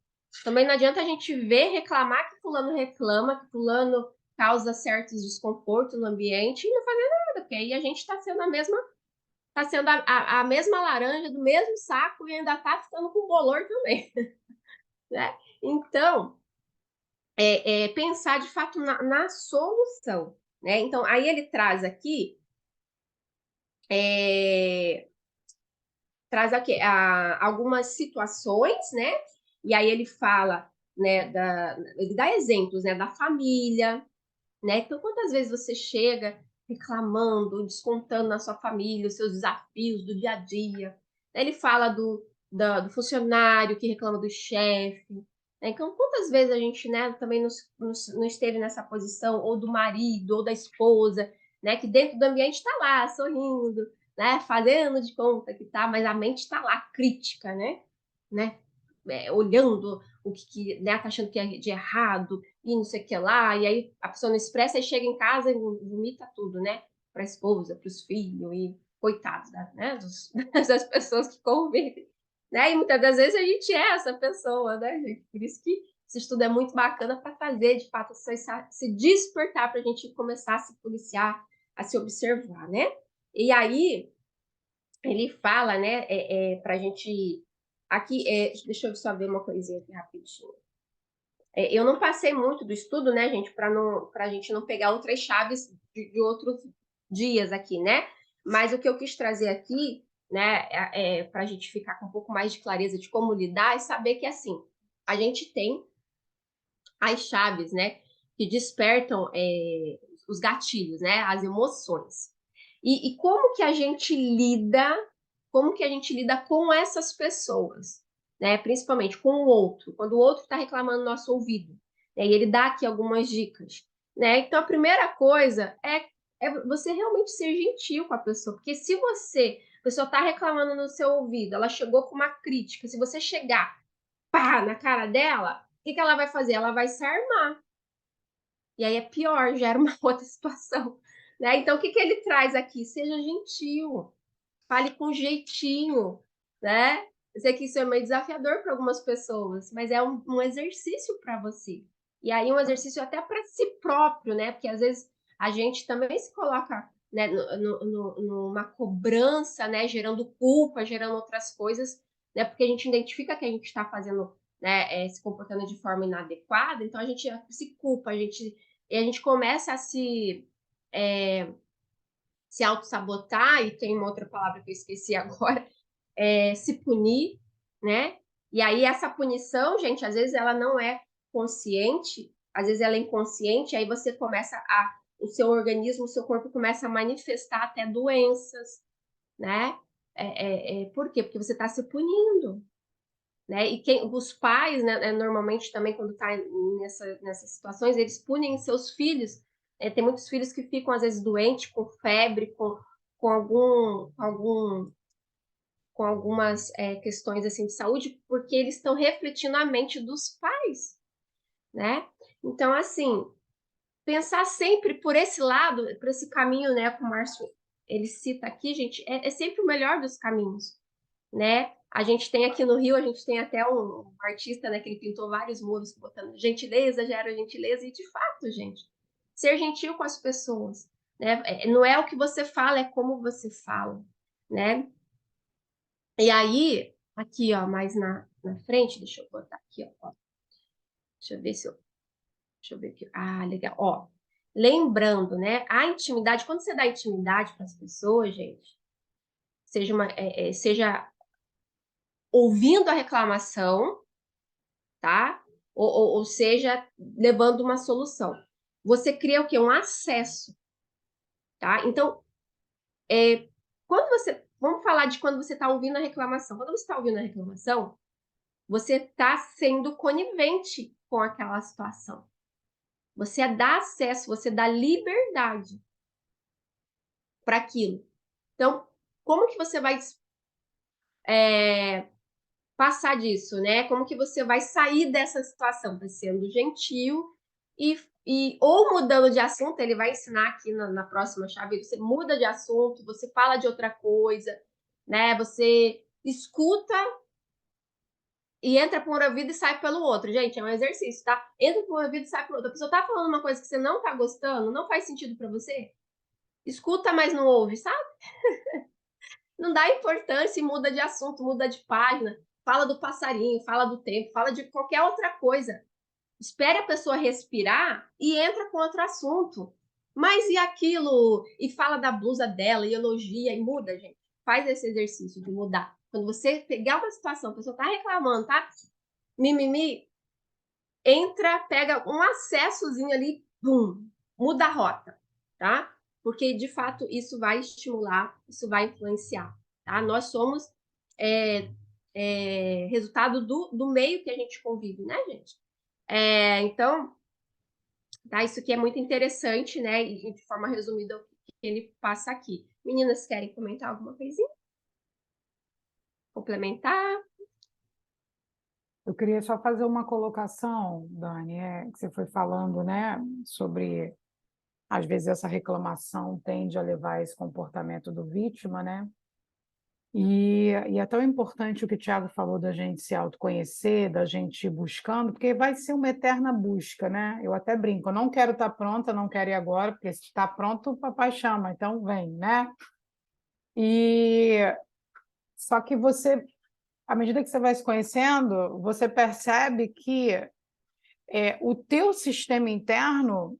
Também não adianta a gente ver, reclamar que fulano reclama, que fulano causa certos desconfortos no ambiente e não fazer nada, porque aí a gente está sendo a mesma laranja do mesmo saco e ainda está ficando com bolor também. Né? Então, pensar de fato na solução. Né? Então, aí ele traz aqui algumas situações, né? E aí ele fala, né, ele dá exemplos, né, da família, né? Então, quantas vezes você chega reclamando, descontando na sua família os seus desafios do dia a dia? Ele fala do funcionário que reclama do chefe. Né? Então, quantas vezes a gente, né, também não esteve nessa posição, ou do marido, ou da esposa, né, que dentro do ambiente está lá, sorrindo, né, fazendo de conta que tá, mas a mente está lá, crítica, né? Olhando o que né, tá achando que é de errado, e não sei o que lá, e aí a pessoa não expressa e chega em casa e vomita tudo, né? Para a esposa, para os filhos, e coitados, né? Das pessoas que convivem. Né? E muitas das vezes a gente é essa pessoa, né, gente? Por isso que esse estudo é muito bacana para fazer, de fato, se despertar para a gente começar a se policiar, a se observar, né? E aí, ele fala, né, para a gente... Aqui, deixa eu só ver uma coisinha aqui rapidinho. Eu não passei muito do estudo, né, gente, para a gente não pegar outras chaves de outros dias aqui, né? Mas o que eu quis trazer aqui né, para a gente ficar com um pouco mais de clareza de como lidar, é saber que, assim, a gente tem as chaves, né, que despertam os gatilhos, né, as emoções. E como que a gente lida, com essas pessoas, né, principalmente com o outro, quando o outro está reclamando no nosso ouvido, né, e ele dá aqui algumas dicas, né? Então, a primeira coisa é você realmente ser gentil com a pessoa, porque se a pessoa está reclamando no seu ouvido, ela chegou com uma crítica, se você chegar, pá, na cara dela, o que ela vai fazer? Ela vai se armar. E aí é pior, gera uma outra situação, né? Então, o que ele traz aqui? Seja gentil, fale com jeitinho, né? Eu sei que isso é meio desafiador para algumas pessoas, mas é um exercício para você. E aí um exercício até para si próprio, né? Porque às vezes a gente também se coloca, né, numa cobrança, né? Gerando culpa, gerando outras coisas, né? Porque a gente identifica que a gente está fazendo, né? Se comportando de forma inadequada, então a gente se culpa, a gente começa a se auto-sabotar, e tem uma outra palavra que eu esqueci agora, se punir, né? E aí essa punição, gente, às vezes ela não é consciente, às vezes ela é inconsciente, aí você começa o seu organismo, o seu corpo começa a manifestar até doenças, né? Por quê? Porque você está se punindo, né? E os pais, né, normalmente também quando tá nessas situações, eles punem seus filhos. Tem muitos filhos que ficam às vezes doentes, com febre, com algumas questões assim de saúde, porque eles estão refletindo a mente dos pais, né? Então, assim, pensar sempre por esse lado, por esse caminho, né? Que o Márcio ele cita aqui, gente, é sempre o melhor dos caminhos, né? A gente tem aqui no Rio, a gente tem até um artista, né, que ele pintou vários muros botando gentileza, gera gentileza, e de fato, gente, ser gentil com as pessoas, né? Não é o que você fala, é como você fala, né? E aí, aqui, ó, mais na frente, deixa eu botar aqui, ó. Deixa eu ver se eu. Deixa eu ver aqui. Ah, legal. Ó, lembrando, né? A intimidade, quando você dá intimidade para as pessoas, gente, seja ouvindo a reclamação, tá? Ou seja, levando uma solução. Você cria o quê? Um acesso, tá? Então, quando você. Vamos falar de quando você está ouvindo a reclamação. Quando você está ouvindo a reclamação, você está sendo conivente com aquela situação. Você dá acesso, você dá liberdade para aquilo. Então, como que você vai passar disso, né? Como que você vai sair dessa situação? Vai sendo gentil ou mudando de assunto. Ele vai ensinar aqui na próxima chave. Você muda de assunto, você fala de outra coisa, né? Você escuta e entra por um ouvido e sai pelo outro. Gente, é um exercício, tá? Entra por um ouvido e sai pelo outro. A pessoa tá falando uma coisa que você não tá gostando, não faz sentido para você? Escuta, mas não ouve, sabe? Não dá importância e muda de assunto, muda de página. Fala do passarinho, fala do tempo, fala de qualquer outra coisa. Espere a pessoa respirar e entra com outro assunto. Mas e aquilo? E fala da blusa dela, e elogia, e muda, gente. Faz esse exercício de mudar. Quando você pegar uma situação, a pessoa tá reclamando, tá? Mimimi, entra, pega um acessozinho ali, bum, muda a rota, tá? Porque, de fato, isso vai estimular, isso vai influenciar, tá? Nós somos resultado do meio que a gente convive, né, gente? Então, tá? Isso aqui é muito interessante, né? E de forma resumida, o que ele passa aqui. Meninas, querem comentar alguma coisinha? Complementar? Eu queria só fazer uma colocação, Dani, que você foi falando, né, sobre, às vezes, essa reclamação tende a levar a esse comportamento do vítima, né? E é tão importante o que o Tiago falou da gente se autoconhecer, da gente ir buscando, porque vai ser uma eterna busca, né? Eu até brinco, eu não quero estar pronta, não quero ir agora, porque se está pronto, o papai chama, então vem, né? E só que você, à medida que você vai se conhecendo, você percebe que o teu sistema interno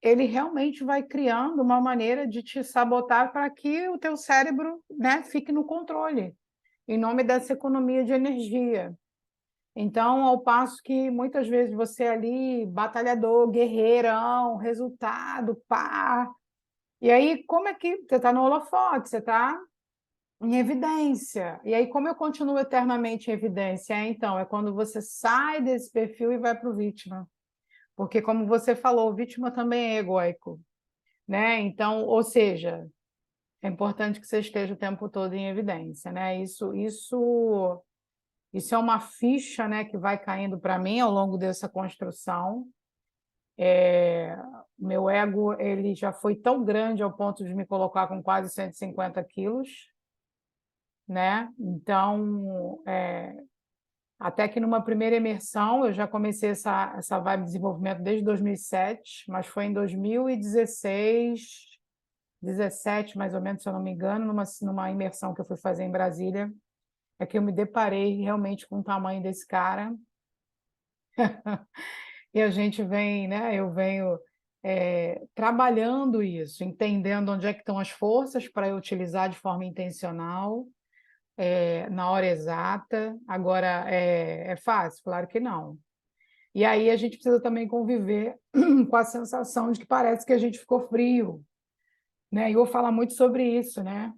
ele realmente vai criando uma maneira de te sabotar para que o teu cérebro, né, fique no controle, em nome dessa economia de energia. Então, ao passo que muitas vezes você ali, batalhador, guerreirão, resultado, pá. E aí, como é que você está no holofote, você está em evidência. E aí, como eu continuo eternamente em evidência? Então, é quando você sai desse perfil e vai para o vítima. Porque, como você falou, o vítima também é egóico, né? Então, ou seja, é importante que você esteja o tempo todo em evidência, né? Isso é uma ficha, né, que vai caindo para mim ao longo dessa construção. Meu ego ele já foi tão grande ao ponto de me colocar com quase 150 quilos, né? Então, até que numa primeira imersão, eu já comecei essa vibe de desenvolvimento desde 2007, mas foi em 2016, 17 mais ou menos, se eu não me engano, numa imersão que eu fui fazer em Brasília, é que eu me deparei realmente com o tamanho desse cara. E a gente vem, né? Eu venho trabalhando isso, entendendo onde é que estão as forças para eu utilizar de forma intencional, na hora exata. Agora, é fácil? Claro que não. E aí a gente precisa também conviver com a sensação de que parece que a gente ficou frio, né? E eu vou falar muito sobre isso, né?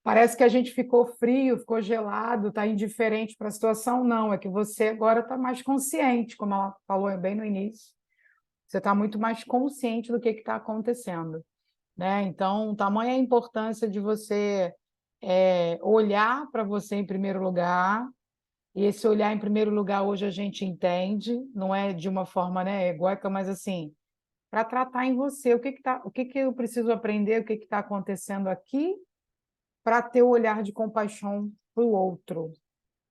Parece que a gente ficou frio, ficou gelado, está indiferente para a situação. Não, é que você agora está mais consciente, como ela falou bem no início. Você está muito mais consciente do que está acontecendo, né? Então, tamanha a importância de você olhar para você em primeiro lugar, e esse olhar em primeiro lugar hoje a gente entende, não é de uma forma, né, egóica, mas assim, para tratar em você o que que eu preciso aprender, o que está acontecendo aqui, para ter o olhar de compaixão para o outro,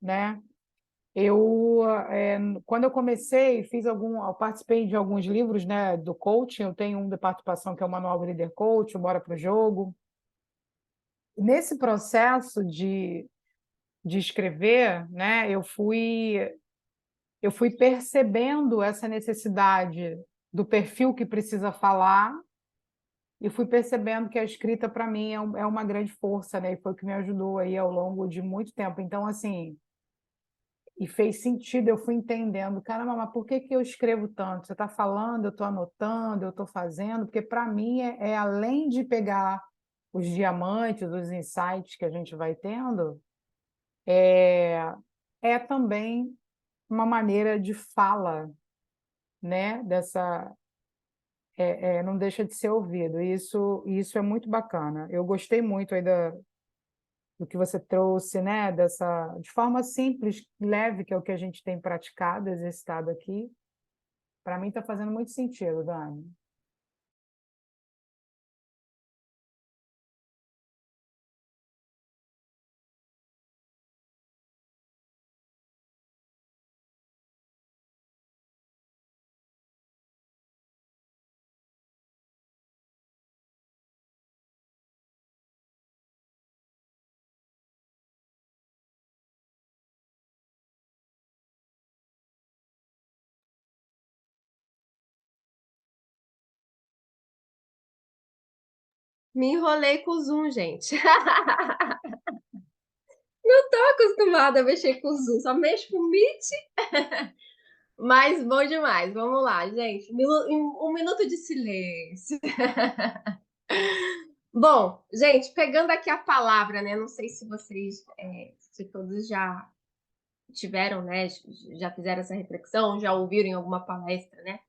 né? Quando eu comecei, eu participei de alguns livros, né, do coaching. Eu tenho um de participação que é o Manual do Líder Coach, o Bora para o Jogo. Nesse processo de escrever, né, eu fui percebendo essa necessidade do perfil que precisa falar e fui percebendo que a escrita, para mim, é uma grande força, né, e foi o que me ajudou aí ao longo de muito tempo. Então, assim, e fez sentido, eu fui entendendo, caramba, mas por que que eu escrevo tanto? Você está falando, eu estou anotando, eu estou fazendo, porque para mim é além de pegar os diamantes, os insights que a gente vai tendo, é também uma maneira de fala, né? Não deixa de ser ouvido. Isso é muito bacana. Eu gostei muito aí do que você trouxe, né? De forma simples, leve, que é o que a gente tem praticado, exercitado aqui. Para mim está fazendo muito sentido, Dani. Me enrolei com o Zoom, gente. Não tô acostumada a mexer com o Zoom, só mexo com o Meet. Mas bom demais. Vamos lá, gente. Um minuto de silêncio. Bom, gente, pegando aqui a palavra, né? Não sei se vocês, se todos já tiveram, né? Já fizeram essa reflexão, já ouviram em alguma palestra, né?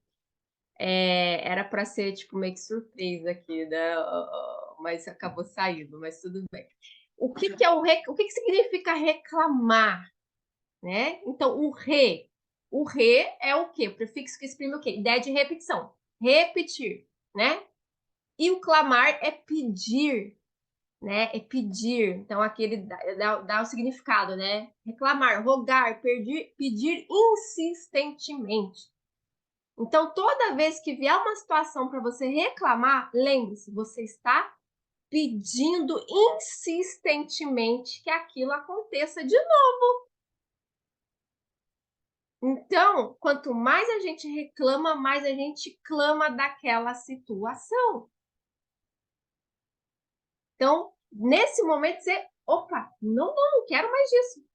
Era para ser tipo meio que surpresa aqui, né? Mas acabou saindo, mas tudo bem. O que que significa reclamar, né? Então, o re é o quê? O prefixo que exprime o quê? Ideia de repetição, repetir, né? E o clamar é pedir, né? É pedir. Então, aqui ele dá o significado, né? Reclamar, rogar, pedir insistentemente. Então, toda vez que vier uma situação para você reclamar, lembre-se, você está pedindo insistentemente que aquilo aconteça de novo. Então, quanto mais a gente reclama, mais a gente clama daquela situação. Então, nesse momento, você, opa, não quero mais disso.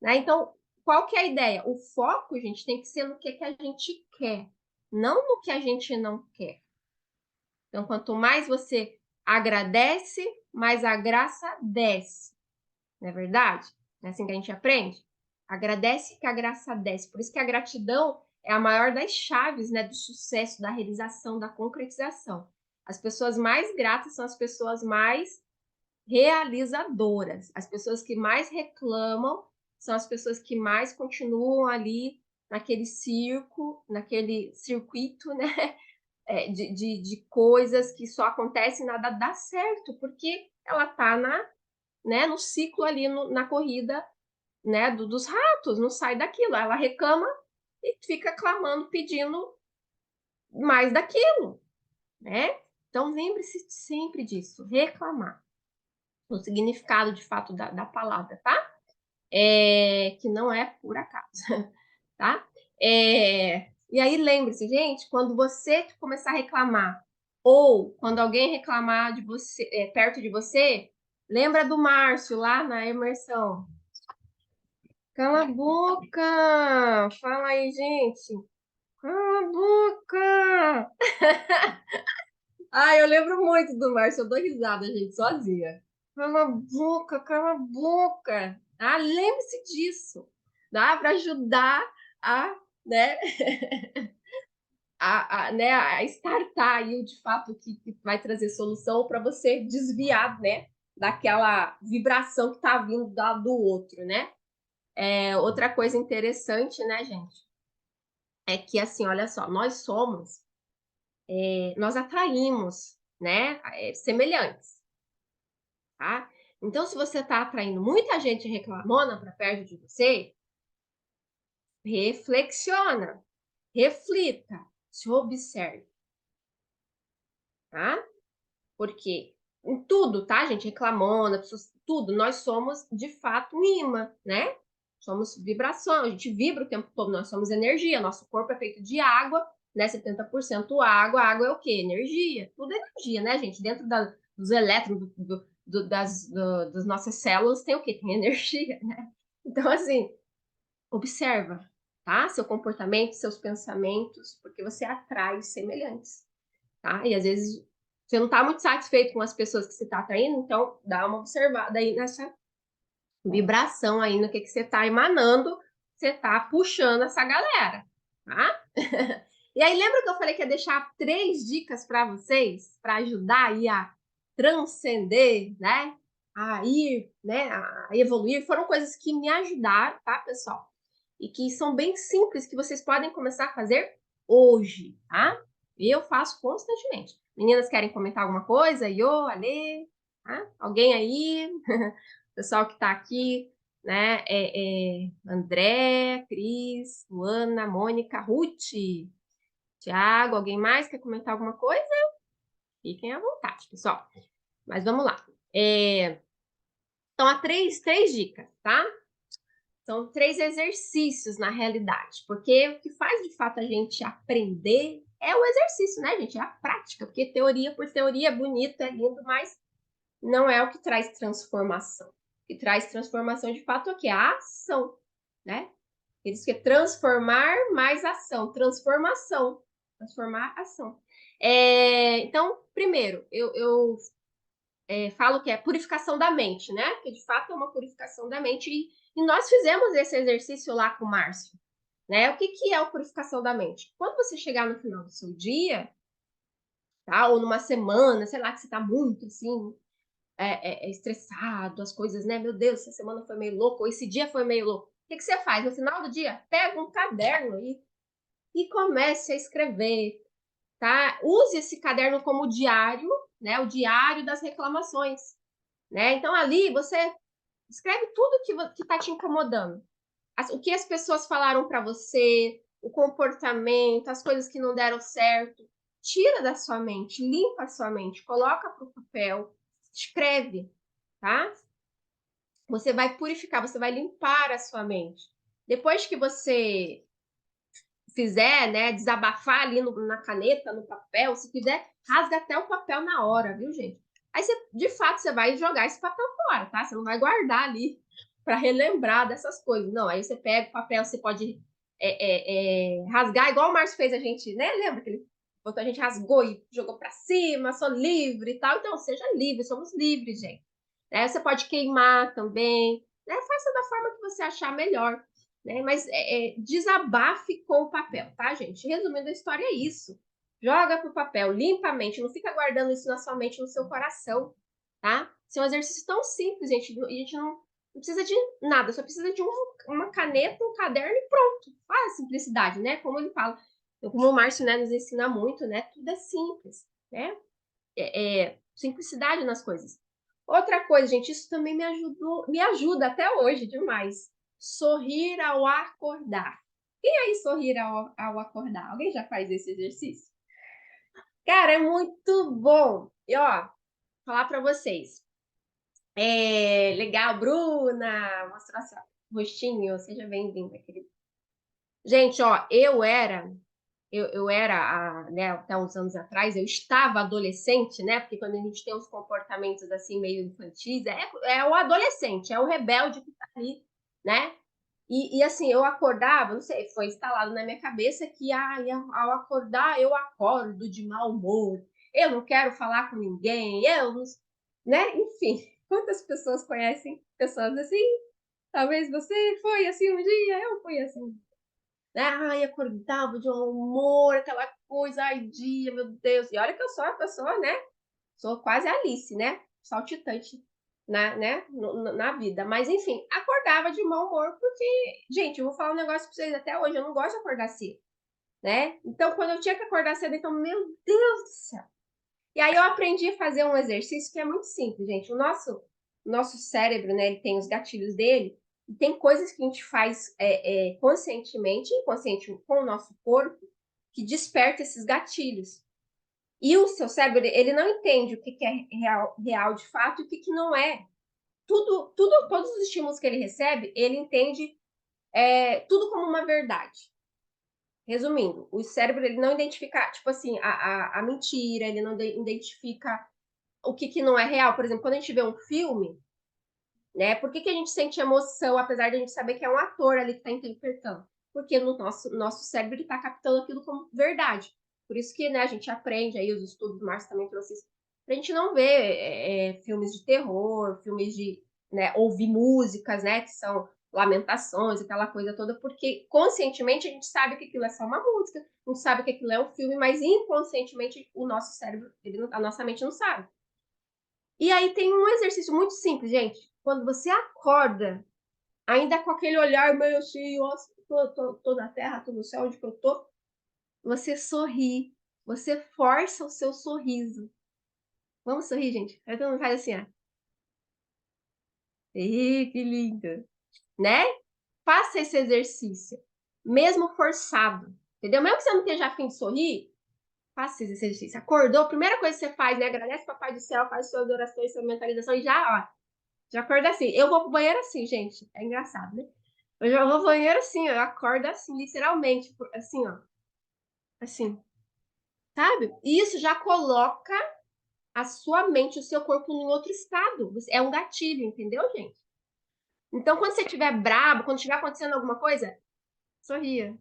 Né? Então, qual que é a ideia? O foco, gente, tem que ser no que a gente quer, não no que a gente não quer. Então, quanto mais você agradece, mais a graça desce. Não é verdade? Não é assim que a gente aprende? Agradece que a graça desce. Por isso que a gratidão é a maior das chaves, né, do sucesso, da realização, da concretização. As pessoas mais gratas são as pessoas mais realizadoras. As pessoas que mais reclamam são as pessoas que mais continuam ali naquele naquele circuito, né? De coisas que só acontecem e nada dá certo, porque ela tá no ciclo ali, na corrida, né, dos ratos, não sai daquilo. Ela reclama e fica clamando, pedindo mais daquilo, né? Então lembre-se sempre disso, reclamar. O significado de fato da palavra, tá? Que não é por acaso, tá? E aí lembre-se, gente, quando você começar a reclamar ou quando alguém reclamar de você, perto de você, lembra do Márcio lá na imersão. Cala a boca! Fala aí, gente. Cala a boca! Eu lembro muito do Márcio, eu dou risada, gente, sozinha. Cala a boca, cala a boca. Lembre-se disso. Dá para ajudar a, né, a startar aí, de fato, que vai trazer solução para você desviar, né, daquela vibração que está vindo do outro, né? Outra coisa interessante, né, gente, é que, assim, olha só, nós atraímos, né, semelhantes, tá? Então, se você está atraindo muita gente reclamona para perto de você, reflexiona, reflita, se observe, tá? Porque em tudo, tá, gente? Reclamona, pessoas, tudo, nós somos de fato um imã, né? Somos vibração, a gente vibra o tempo todo, nós somos energia, nosso corpo é feito de água, né? 70% água, água é o quê? Energia, tudo é energia, né, gente? Dentro dos elétrons, das nossas células tem o quê? Tem energia, né? Então, assim, observa, tá? Seu comportamento, seus pensamentos, porque você atrai os semelhantes, tá? E às vezes você não tá muito satisfeito com as pessoas que você tá atraindo, então dá uma observada aí nessa vibração aí, no que você tá emanando, você tá puxando essa galera, tá? E aí, lembra que eu falei que ia deixar 3 dicas para vocês, para ajudar aí a transcender, né? A ir, né? A evoluir. Foram coisas que me ajudaram, tá, pessoal? E que são bem simples, que vocês podem começar a fazer hoje, tá? E eu faço constantemente. Meninas, querem comentar alguma coisa? Iô, Ale, tá? Alguém aí? Pessoal que tá aqui, né? André, Cris, Luana, Mônica, Ruth, Tiago, alguém mais quer comentar alguma coisa? Fiquem à vontade, pessoal. Mas vamos lá. Então, há três dicas, tá? São 3 exercícios, na realidade. Porque o que faz, de fato, a gente aprender é o exercício, né, gente? É a prática. Porque teoria por teoria é bonito, é lindo, mas não é o que traz transformação. O que traz transformação, de fato, é o quê? A ação, né? Eles querem transformar mais ação. Transformação. Transformar ação. Então, primeiro, eu falo que é purificação da mente, né? Que de fato é uma purificação da mente. E nós fizemos esse exercício lá com o Márcio, né? O que é a purificação da mente? Quando você chegar no final do seu dia, tá? Ou numa semana, sei lá, que você tá muito assim, estressado, as coisas, né? Meu Deus, essa semana foi meio louco, ou esse dia foi meio louco. O que você faz? No final do dia, pega um caderno aí e comece a escrever, tá? Use esse caderno como diário, né? O diário das reclamações, né? Então ali você escreve tudo que tá te incomodando. O que as pessoas falaram para você, o comportamento, as coisas que não deram certo. Tira da sua mente, limpa a sua mente, coloca para o papel, escreve, tá? Você vai purificar, você vai limpar a sua mente. Depois que você fizer, né, desabafar ali na caneta, no papel, se quiser, rasga até o papel na hora, viu, gente? Aí você, de fato, você vai jogar esse papel fora, tá? Você não vai guardar ali para relembrar dessas coisas. Não, aí você pega o papel, você pode rasgar, igual o Márcio fez a gente, né? Lembra que ele botou, a gente rasgou e jogou para cima, sou livre e tal. Então, seja livre, somos livres, gente. Você pode queimar também, né? Faça da forma que você achar melhor, né? Mas desabafe com o papel, tá, gente? Resumindo a história, é isso. Joga pro papel, limpa a mente, não fica guardando isso na sua mente, no seu coração, tá? Isso é um exercício tão simples, gente. A gente não precisa de nada, só precisa de uma caneta, um caderno e pronto. Olha a simplicidade, né? Como ele fala, como o Márcio, né, nos ensina muito, né? Tudo é simples, né? Simplicidade nas coisas. Outra coisa, gente, isso também me ajuda até hoje demais. Sorrir ao acordar. Quem aí sorrir ao acordar? Alguém já faz esse exercício? Cara, é muito bom. E ó, falar para vocês. Legal, Bruna, mostrar seu rostinho, seja bem-vinda, querida. Gente, ó, eu era, né, até uns anos atrás, eu estava adolescente, né? Porque quando a gente tem uns comportamentos assim meio infantis, é o adolescente, é o rebelde que tá ali, né? E assim, eu acordava, não sei, foi instalado na minha cabeça que ao acordar eu acordo de mau humor, eu não quero falar com ninguém, eu não, né? Enfim, quantas pessoas conhecem pessoas assim? Talvez você foi assim um dia, eu fui assim. Ai, acordava de um humor, aquela coisa, ai, dia, meu Deus. E olha que eu sou uma pessoa, né? Sou quase Alice, né? Saltitante na vida. Mas, enfim, acordava de mau humor, porque, gente, eu vou falar um negócio pra vocês até hoje, eu não gosto de acordar cedo, né? Então, quando eu tinha que acordar cedo, então, meu Deus do céu. E aí eu aprendi a fazer um exercício que é muito simples, gente. O nosso cérebro, né, ele tem os gatilhos dele, e tem coisas que a gente faz conscientemente, inconsciente com o nosso corpo, que desperta esses gatilhos. E o seu cérebro, ele não entende o que é real de fato e o que não é. Todos os estímulos que ele recebe, ele entende tudo como uma verdade. Resumindo, o cérebro, ele não identifica, tipo assim, a mentira, ele não identifica o que não é real. Por exemplo, quando a gente vê um filme, né? Por que a gente sente emoção, apesar de a gente saber que é um ator ali que está interpretando? Porque no nosso cérebro ele está captando aquilo como verdade. Por isso que, né, a gente aprende aí, os estudos, o Márcio também trouxe isso, pra gente não ver filmes de terror, filmes de, né, ouvir músicas, né, que são lamentações, aquela coisa toda, porque conscientemente a gente sabe que aquilo é só uma música, a gente sabe que aquilo é um filme, mas inconscientemente o nosso cérebro, a nossa mente não sabe. E aí tem um exercício muito simples, gente. Quando você acorda, ainda com aquele olhar meio assim, ó, tô na terra, tô no céu, onde que eu tô? Você sorri. Você força o seu sorriso. Vamos sorrir, gente? Aí todo mundo faz assim, ó. Ih, que lindo. Né? Faça esse exercício. Mesmo forçado. Entendeu? Mesmo que você não esteja afim de sorrir, faça esse exercício. Acordou, a primeira coisa que você faz, né? Agradece o Papai do Céu, faz suas orações, sua mentalização e já, ó. Já acorda assim. Eu vou pro banheiro assim, gente. É engraçado, né? Eu já vou pro banheiro assim, ó. Eu acordo assim, literalmente. Assim, ó. Assim. Sabe? E isso já coloca a sua mente, o seu corpo em outro estado. É um gatilho, entendeu, gente? Então, quando você estiver brabo, quando estiver acontecendo alguma coisa, sorria.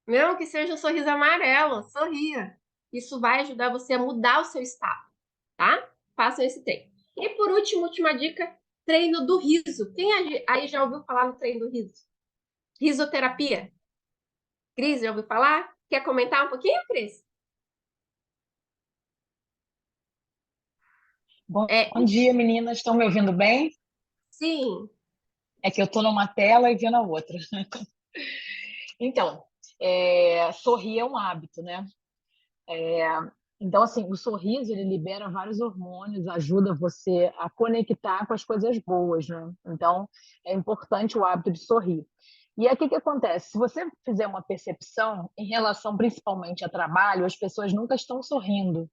Mesmo que seja um sorriso amarelo, sorria. Isso vai ajudar você a mudar o seu estado, tá? Façam esse treino. E por último, última dica, treino do riso. Quem aí já ouviu falar no treino do riso? Risoterapia? Cris, já ouviu falar? Quer comentar um pouquinho, Cris? Bom É, dia, meninas. Estão me ouvindo bem? sim. É que eu estou numa tela e vendo a outra. Então, sorrir é um hábito, né? Então, assim, o sorriso, ele libera vários hormônios, ajuda você a conectar com as coisas boas, né? Então, é importante o hábito de sorrir. E aí, o que que acontece? Se você fizer uma percepção em relação principalmente a trabalho, as pessoas nunca estão sorrindo,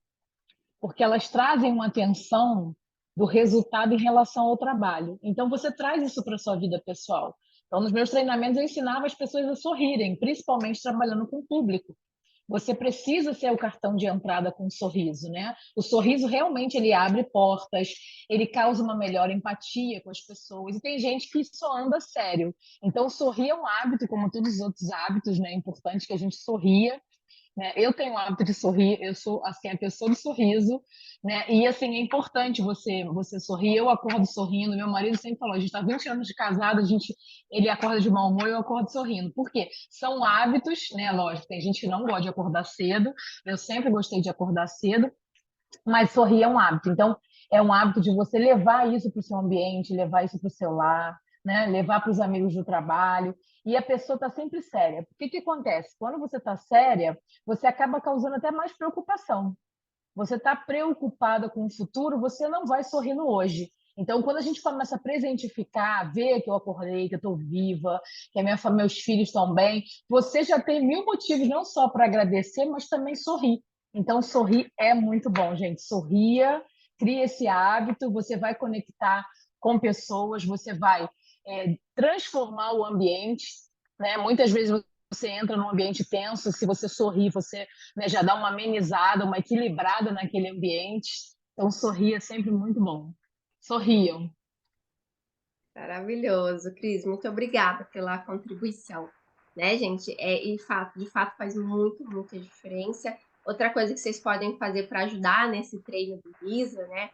porque elas trazem uma atenção do resultado em relação ao trabalho. Então, você traz isso para a sua vida pessoal. Então, nos meus treinamentos, eu ensinava as pessoas a sorrirem, principalmente trabalhando com o público. Você precisa ser o cartão de entrada com um sorriso, né? O sorriso realmente ele abre portas, ele causa uma melhor empatia com as pessoas. E tem gente que só anda sério. Então, sorrir é um hábito, como todos os outros hábitos, né? É importante que a gente sorria, né? Eu tenho o hábito de sorrir, eu sou assim a pessoa do sorriso, né? E assim é importante você sorrir. Eu acordo sorrindo. Meu marido sempre falou, a gente está 20 anos de casado, ele acorda de mau humor, eu acordo sorrindo. Por quê? São hábitos, né? Lógico, tem gente que não gosta de acordar cedo. Eu sempre gostei de acordar cedo, mas sorrir é um hábito. Então, é um hábito de você levar isso para o seu ambiente, levar isso para o seu lar, né? Levar para os amigos do trabalho. E a pessoa está sempre séria. O que acontece? Quando você está séria, você acaba causando até mais preocupação. Você está preocupada com o futuro, você não vai sorrir no hoje. Então, quando a gente começa a presentificar, ver que eu acordei, que eu estou viva, que meus filhos estão bem, você já tem mil motivos não só para agradecer, mas também sorrir. Então, sorrir é muito bom, gente. Sorria, crie esse hábito, você vai conectar com pessoas, você vai transformar o ambiente, né? Muitas vezes você entra num ambiente tenso, se você sorrir, você, né, já dá uma amenizada, uma equilibrada naquele ambiente. Então, sorrir é sempre muito bom. Sorriam. Maravilhoso, Cris. Muito obrigada pela contribuição. Né, gente? De fato faz muita diferença. Outra coisa que vocês podem fazer para ajudar nesse treino do Lisa, né?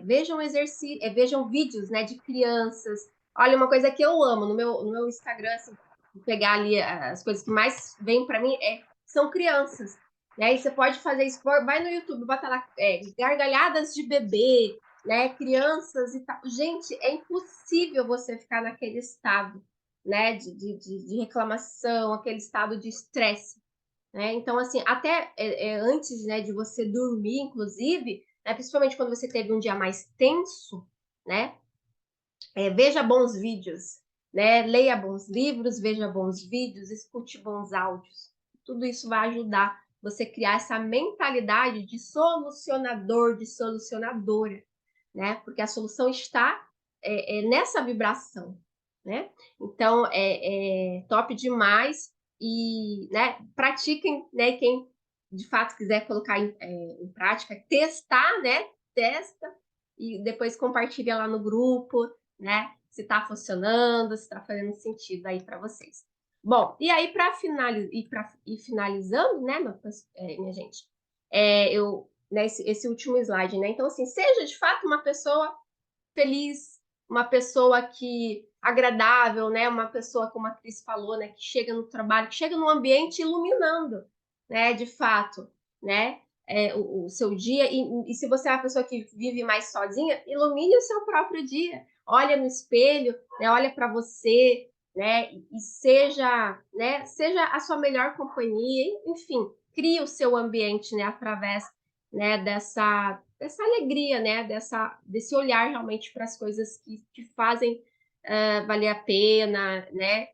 Vejam exercício, vejam vídeos, né, de crianças. Olha, uma coisa que eu amo no meu Instagram, assim, pegar ali as coisas que mais vêm para mim são crianças. Né? E você pode fazer isso, vai no YouTube, bota lá gargalhadas de bebê, né? Crianças e tal. Gente, é impossível você ficar naquele estado, né? De reclamação, aquele estado de estresse. Né? Então, assim, até antes, né, de você dormir, inclusive, né, principalmente quando você teve um dia mais tenso, né? Veja bons vídeos, né? Leia bons livros, veja bons vídeos, escute bons áudios. Tudo isso vai ajudar você a criar essa mentalidade de solucionador, de solucionadora, né? Porque a solução está nessa vibração, né? Então, é top demais e, né, pratiquem, né? Quem de fato quiser colocar em prática, testar, né? Testa e depois compartilha lá no grupo, né? Se está funcionando, se está fazendo sentido aí para vocês. Bom, e aí para finalizando, né, minha gente, né, esse último slide, né? Então, assim, seja de fato uma pessoa feliz, uma pessoa que agradável, né? Uma pessoa, como a Cris falou, né? Que chega no trabalho, que chega no ambiente iluminando, né? De fato, né? O seu dia. E se você é uma pessoa que vive mais sozinha, ilumine o seu próprio dia. Olha no espelho, né? Olha para você, né? E seja, né? Seja a sua melhor companhia. Enfim, crie o seu ambiente, né? Através, né? Dessa alegria, né? Desse olhar realmente para as coisas que fazem valer a pena, né?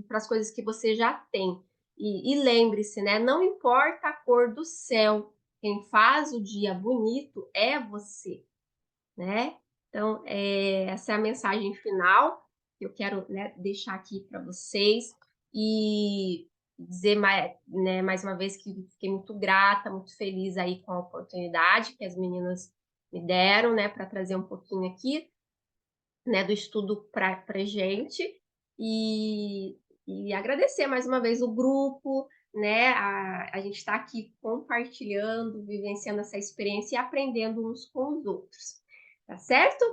Para as coisas que você já tem. E lembre-se, né? Não importa a cor do céu, quem faz o dia bonito é você, né? Então, essa é a mensagem final que eu quero, né, deixar aqui para vocês e dizer mais uma vez que fiquei muito grata, muito feliz aí com a oportunidade que as meninas me deram, né, para trazer um pouquinho aqui, né, do estudo para gente e agradecer mais uma vez o grupo, né? A gente está aqui compartilhando, vivenciando essa experiência e aprendendo uns com os outros, tá certo?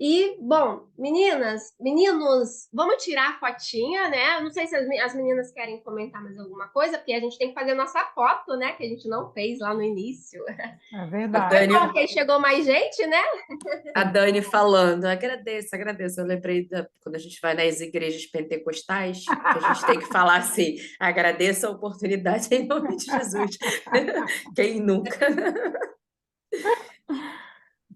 E, bom, meninas, meninos, vamos tirar a fotinha, né? Não sei se as meninas querem comentar mais alguma coisa, porque a gente tem que fazer nossa foto, né? Que a gente não fez lá no início. É A verdade. Dani, Bom, porque chegou mais gente, né? a Dani falando, agradeço, agradeço. Eu lembrei quando a gente vai nas igrejas pentecostais, que a gente tem que falar assim, agradeço a oportunidade em nome de Jesus. Quem nunca?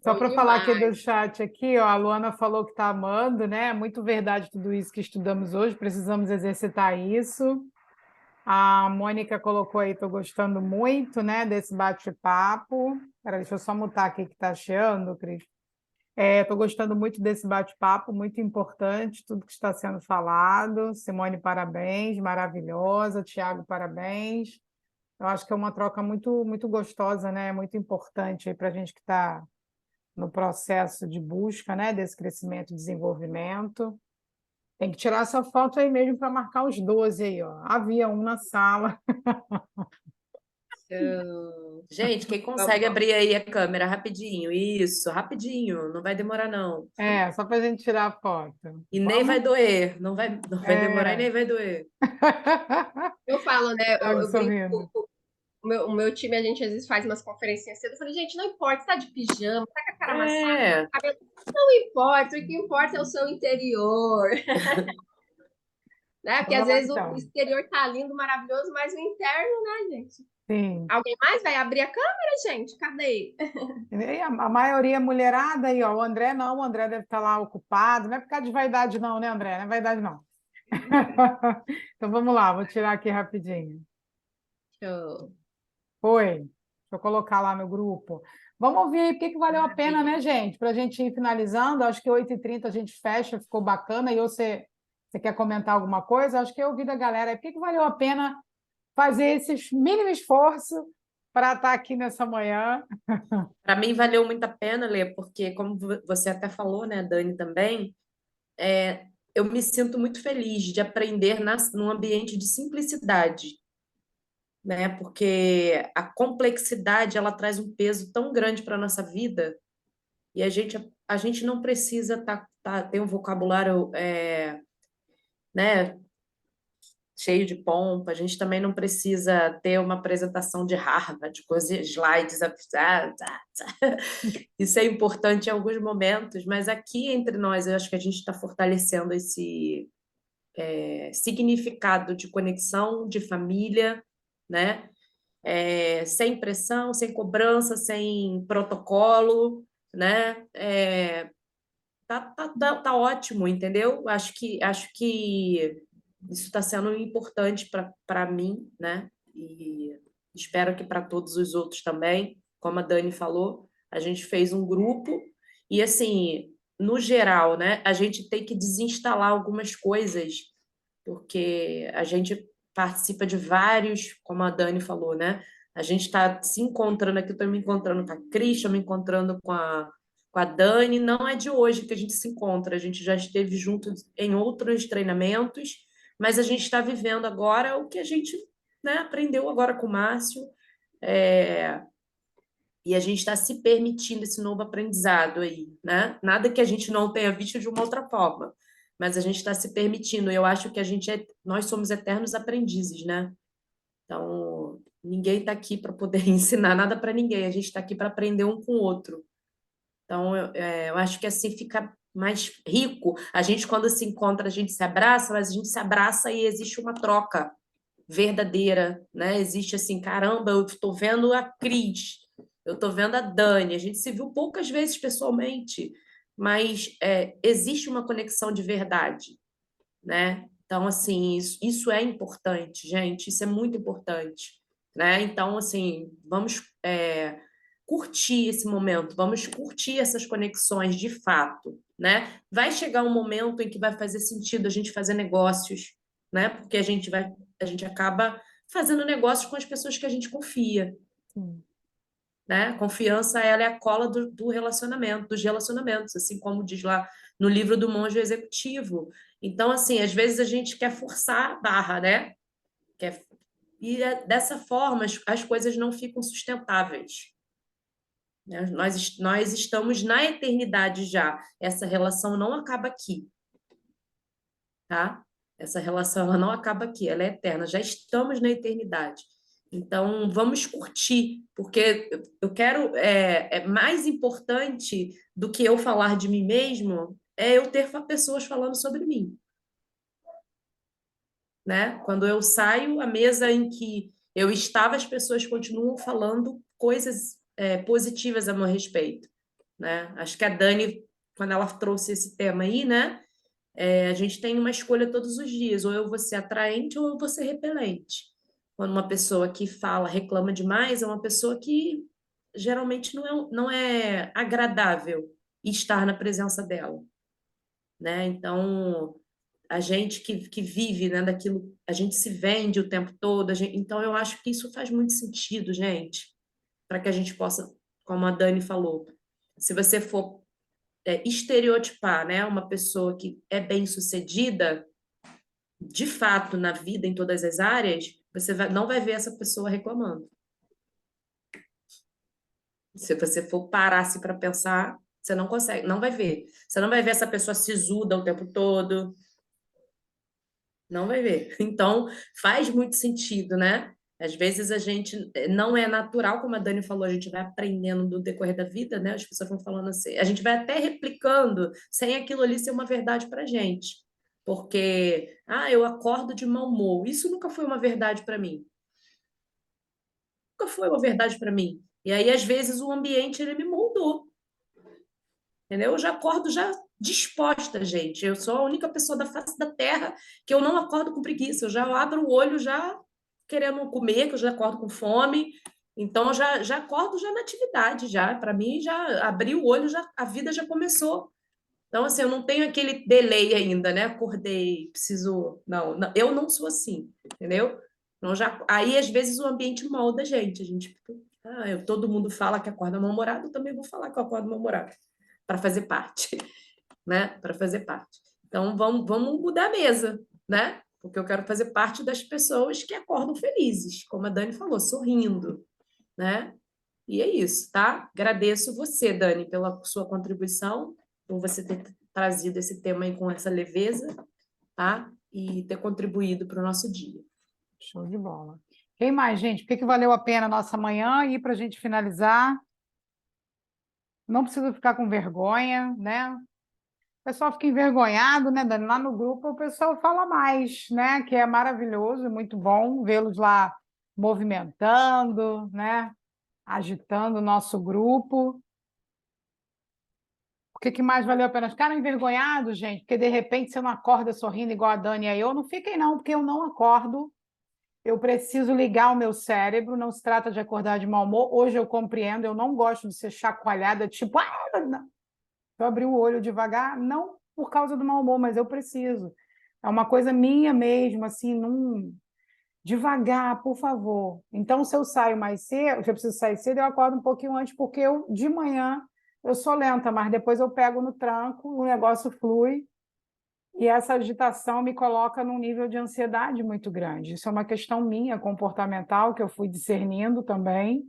Só Bom para falar aqui do demais. chat aqui, ó, a Luana falou que está amando, né? É muito verdade tudo isso que estudamos hoje, precisamos exercitar isso. A Mônica colocou aí, estou gostando muito, né, desse bate-papo. Peraí, deixa eu só mutar aqui que está chiando, Cris. Estou gostando muito desse bate-papo, muito importante, tudo que está sendo falado. Simone, parabéns, maravilhosa. Tiago, parabéns. Eu acho que é uma troca muito, muito gostosa, né? Muito importante para a gente que está no processo de busca, né? Desse crescimento e desenvolvimento. Tem que tirar essa foto aí mesmo para marcar os 12 aí, ó. Havia um na sala. Gente, quem Vamos, consegue vamos. abrir aí a câmera rapidinho? Isso, rapidinho, não vai demorar não. Só para a gente tirar a foto. E nem vai Vamos? doer, não vai demorar e É. nem vai doer. Eu falo, né? Thiago Eu brinco sorrindo. o meu time, a gente às vezes faz umas conferências cedo. Eu falei, gente, não importa, você tá de pijama, tá com a cara amassada, É, cabelo. Não importa, o que importa é o seu interior, né? Porque Vamos às lá, vezes o então. exterior tá lindo, maravilhoso, mas o interno, né, gente? Sim. Alguém mais vai abrir a câmera, gente? Cadê? E a maioria é mulherada aí, ó. O André não, o André deve estar lá ocupado. Não é por causa de vaidade, não, né, André? Não é vaidade, não. Então vamos lá, vou tirar aqui rapidinho. Show. Foi. Deixa eu colocar lá no grupo. Vamos ouvir aí por que valeu a pena, né, Maravilha. gente? Para a gente ir finalizando. Acho que 8h30 a gente fecha, ficou bacana. E você quer comentar alguma coisa? Acho que eu ouvi da galera aí. Por que valeu a pena fazer esse mínimo esforço para estar aqui nessa manhã? para mim valeu muito a pena, Lê, porque como você até falou, né, Dani também, eu me sinto muito feliz de aprender num ambiente de simplicidade, né? Porque a complexidade ela traz um peso tão grande para a nossa vida e a gente não precisa ter um vocabulário, né, cheio de pompa, a gente também não precisa ter uma apresentação de Harvard, com os slides. Isso é importante em alguns momentos, mas aqui entre nós, eu acho que a gente está fortalecendo esse significado de conexão, de família, né? Sem pressão, sem cobrança, sem protocolo, né? Tá ótimo, entendeu? Acho que isso está sendo importante para mim, né? E espero que para todos os outros também. Como a Dani falou, a gente fez um grupo e, assim, no geral, né? A gente tem que desinstalar algumas coisas, porque a gente participa de vários, como a Dani falou, né? A gente está se encontrando aqui, eu estou me encontrando com a Cris, estou me encontrando com a Dani. Não é de hoje que a gente se encontra, a gente já esteve junto em outros treinamentos, mas a gente está vivendo agora o que a gente, né, aprendeu agora com o Márcio, é, e a gente está se permitindo esse novo aprendizado aí, né? Nada que a gente não tenha visto de uma outra forma, mas a gente está se permitindo. Eu acho que nós somos eternos aprendizes, né? Então, ninguém está aqui para poder ensinar nada para ninguém, a gente está aqui para aprender um com o outro. Então, eu acho que assim fica mais rico. A gente, quando se encontra, a gente se abraça, mas a gente se abraça e existe uma troca verdadeira, né? Existe assim, caramba, eu estou vendo a Cris, eu estou vendo a Dani, a gente se viu poucas vezes pessoalmente, mas existe uma conexão de verdade, né? Então, assim, isso é importante, gente, isso é muito importante, né? Então, assim, vamos curtir esse momento, vamos curtir essas conexões de fato, né? Vai chegar um momento em que vai fazer sentido a gente fazer negócios, né? Porque a gente acaba fazendo negócios com as pessoas que a gente confia, Sim. né? Confiança, ela é a cola do relacionamento, dos relacionamentos, assim como diz lá no livro do Monge Executivo. Então, assim, às vezes a gente quer forçar a barra, né? Dessa forma as coisas não ficam sustentáveis, né? Nós estamos na eternidade já. Essa relação não acaba aqui, tá? Essa relação ela não acaba aqui, ela é eterna. Já estamos na eternidade. Então, vamos curtir, porque eu quero. É mais importante do que eu falar de mim mesmo, é eu ter pessoas falando sobre mim, né? Quando eu saio, a mesa em que eu estava, as pessoas continuam falando coisas positivas a meu respeito, né? Acho que a Dani, quando ela trouxe esse tema aí, né? A gente tem uma escolha todos os dias, ou eu vou ser atraente ou eu vou ser repelente. Quando uma pessoa que fala, reclama demais, é uma pessoa que geralmente não é agradável e estar na presença dela, né? Então, a gente que vive, né, daquilo, a gente se vende o tempo todo, então eu acho que isso faz muito sentido, gente, para que a gente possa, como a Dani falou, se você for estereotipar, né, uma pessoa que é bem-sucedida, de fato, na vida, em todas as áreas, não vai ver essa pessoa reclamando. Se você for parar-se para pensar, você não consegue, não vai ver. Você não vai ver essa pessoa sisuda o tempo todo, não vai ver. Então, faz muito sentido, né? Às vezes a gente não é natural, como a Dani falou, a gente vai aprendendo no decorrer da vida, né? As pessoas vão falando assim, a gente vai até replicando sem aquilo ali ser uma verdade para gente. Porque, eu acordo de mau humor. Isso nunca foi uma verdade para mim. Nunca foi uma verdade para mim. E aí, às vezes, o ambiente ele me moldou. Entendeu? Eu já acordo já disposta, gente. Eu sou a única pessoa da face da Terra que eu não acordo com preguiça. Eu já abro o olho já querendo comer, que eu já acordo com fome. Então, eu já acordo já na atividade, já. Para mim, já abri o olho, já a vida já começou. Então, assim, eu não tenho aquele delay ainda, né? Acordei, preciso... Não, eu não sou assim, entendeu? Então, aí, às vezes, o ambiente molda a gente. A gente, todo mundo fala que acorda mal-humorado, eu também vou falar que eu acordo mal-humorado para fazer parte, né? Para fazer parte. Então, vamos mudar a mesa, né? Porque eu quero fazer parte das pessoas que acordam felizes, como a Dani falou, sorrindo, né? E é isso, tá? Agradeço você, Dani, pela sua contribuição, por você ter trazido esse tema aí com essa leveza, tá? E ter contribuído para o nosso dia. Show de bola. Quem mais, gente? Por que valeu a pena a nossa manhã? E para a gente finalizar, não precisa ficar com vergonha, né? O pessoal fica envergonhado, né, Dani? Lá no grupo o pessoal fala mais, né? Que é maravilhoso, muito bom vê-los lá movimentando, né? Agitando o nosso grupo. O que mais valeu a pena? Ficaram envergonhados, gente, porque de repente você não acorda sorrindo igual a Dani e eu. Não fiquem, não, porque eu não acordo. Eu preciso ligar o meu cérebro, não se trata de acordar de mau humor. Hoje eu compreendo, eu não gosto de ser chacoalhada, tipo, não. Eu abri o olho devagar, não por causa do mau humor, mas eu preciso. É uma coisa minha mesmo, assim, devagar, por favor. Então, se eu saio mais cedo, se eu preciso sair cedo, eu acordo um pouquinho antes, porque de manhã eu sou lenta, mas depois eu pego no tranco, o negócio flui, e essa agitação me coloca num nível de ansiedade muito grande. Isso é uma questão minha, comportamental, que eu fui discernindo também,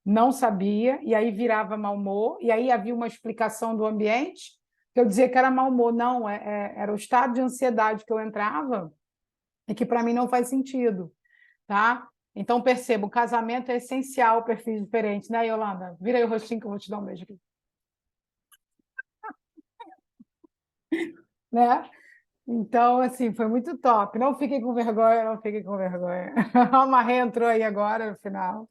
não sabia, e aí virava mau humor, e aí havia uma explicação do ambiente, que eu dizia que era mau humor. Não, era o estado de ansiedade que eu entrava, e que para mim não faz sentido, tá? Então, perceba, o casamento é essencial, perfis diferentes, né, Yolanda? Vira aí o rostinho que eu vou te dar um beijo aqui. Né? Então, assim, foi muito top. Não fiquem com vergonha, não fiquem com vergonha. A Marrê entrou aí agora, no final.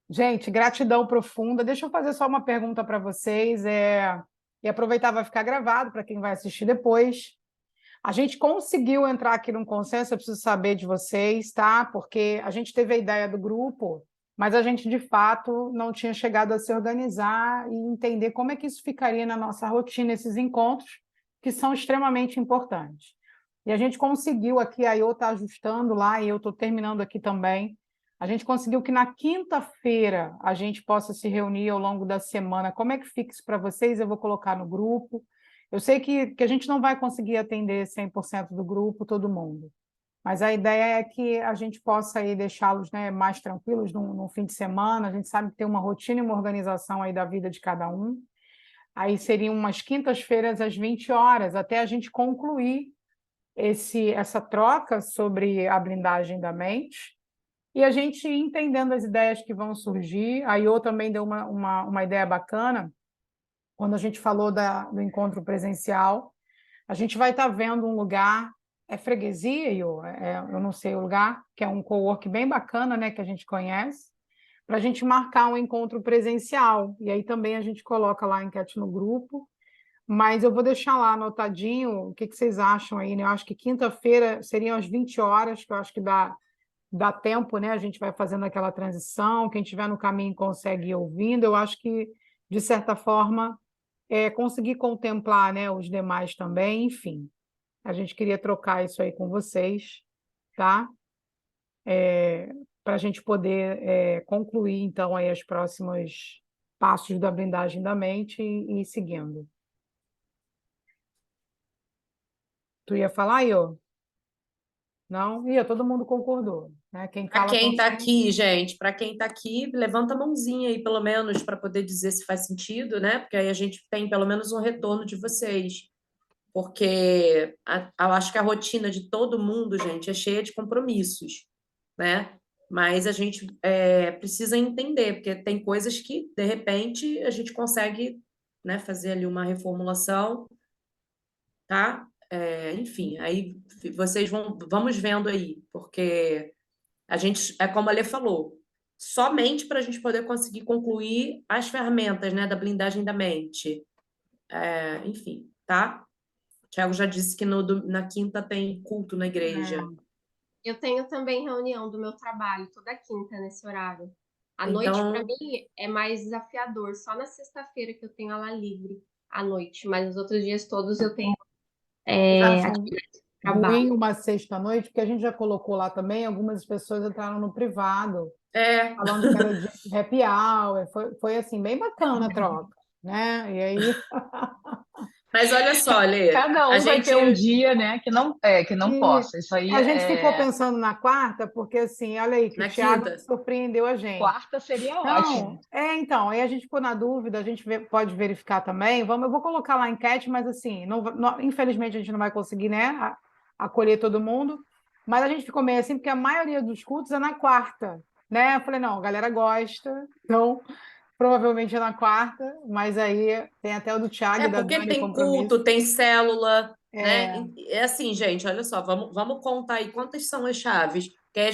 Gente, gratidão profunda. Deixa eu fazer só uma pergunta para vocês. E aproveitar, vai ficar gravado para quem vai assistir depois. A gente conseguiu entrar aqui num consenso, eu preciso saber de vocês, tá? Porque a gente teve a ideia do grupo, mas a gente, de fato, não tinha chegado a se organizar e entender como é que isso ficaria na nossa rotina, esses encontros, que são extremamente importantes. E a gente conseguiu aqui, a Iô está ajustando lá, e eu estou terminando aqui também. A gente conseguiu que na quinta-feira a gente possa se reunir ao longo da semana. Como é que fica isso para vocês? Eu vou colocar no grupo. Eu sei que a gente não vai conseguir atender 100% do grupo, todo mundo, mas a ideia é que a gente possa aí deixá-los, né, mais tranquilos no fim de semana. A gente sabe que tem uma rotina e uma organização aí da vida de cada um. Aí seriam umas quintas-feiras às 20 horas, até a gente concluir essa troca sobre a blindagem da mente e a gente ir entendendo as ideias que vão surgir. A Iô também deu uma ideia bacana, quando a gente falou do encontro presencial. A gente vai estar vendo um lugar, é freguesia, Iô? Eu não sei o lugar, que é um cowork bem bacana, né, que a gente conhece, para a gente marcar um encontro presencial. E aí também a gente coloca lá a enquete no grupo, mas eu vou deixar lá anotadinho o que vocês acham aí, né? Eu acho que quinta-feira seriam às 20 horas, que eu acho que dá tempo, né? A gente vai fazendo aquela transição, quem estiver no caminho consegue ir ouvindo. Eu acho que, de certa forma, conseguir contemplar, né, os demais também, enfim. A gente queria trocar isso aí com vocês, tá? Para a gente poder concluir, então, aí os próximos passos da blindagem da mente e ir seguindo. Tu ia falar, Iô? Não? Todo mundo concordou, né? Quem Para cala quem está consente. aqui, gente, para quem está aqui, levanta a mãozinha aí, pelo menos, para poder dizer se faz sentido, né? Porque aí a gente tem pelo menos um retorno de vocês. Porque eu acho que a rotina de todo mundo, gente, é cheia de compromissos, né? Mas a gente precisa entender, porque tem coisas que, de repente, a gente consegue, né, fazer ali uma reformulação, tá? Enfim, aí vocês vamos vendo aí, porque a gente, é como a Lê falou, somente para a gente poder conseguir concluir as ferramentas, né, da blindagem da mente. Enfim, tá? Tiago já disse que na quinta tem culto na igreja. Eu tenho também reunião do meu trabalho toda quinta nesse horário. À noite, para Então, mim, é mais desafiador. Só na sexta-feira que eu tenho aula livre à noite, mas nos outros dias todos eu tenho Vocês acham atividade de ruim trabalho. uma sexta-noite? Porque a gente já colocou lá também, algumas pessoas entraram no privado, é, falando que era dia de happy hour. Foi assim, bem bacana a troca, né? E aí, mas olha só, Lê, Cada a um vai ter gente um dia, né, que não e possa. Isso aí a gente ficou é pensando na quarta, porque assim, olha aí, que o na Thiago quinta. surpreendeu a gente. quarta seria Não, ótimo. então, aí a gente ficou na dúvida, a gente pode verificar também. Eu vou colocar lá a enquete, mas assim, infelizmente a gente não vai conseguir, né, acolher todo mundo. Mas a gente ficou meio assim, porque a maioria dos cultos é na quarta, né? Eu falei, não, a galera gosta, então provavelmente é na quarta, mas aí tem até o do Thiago É e da porque Dani, tem compromisso. culto, tem célula, né? É, É assim, gente, olha só, vamos contar aí quantas são as chaves, que aí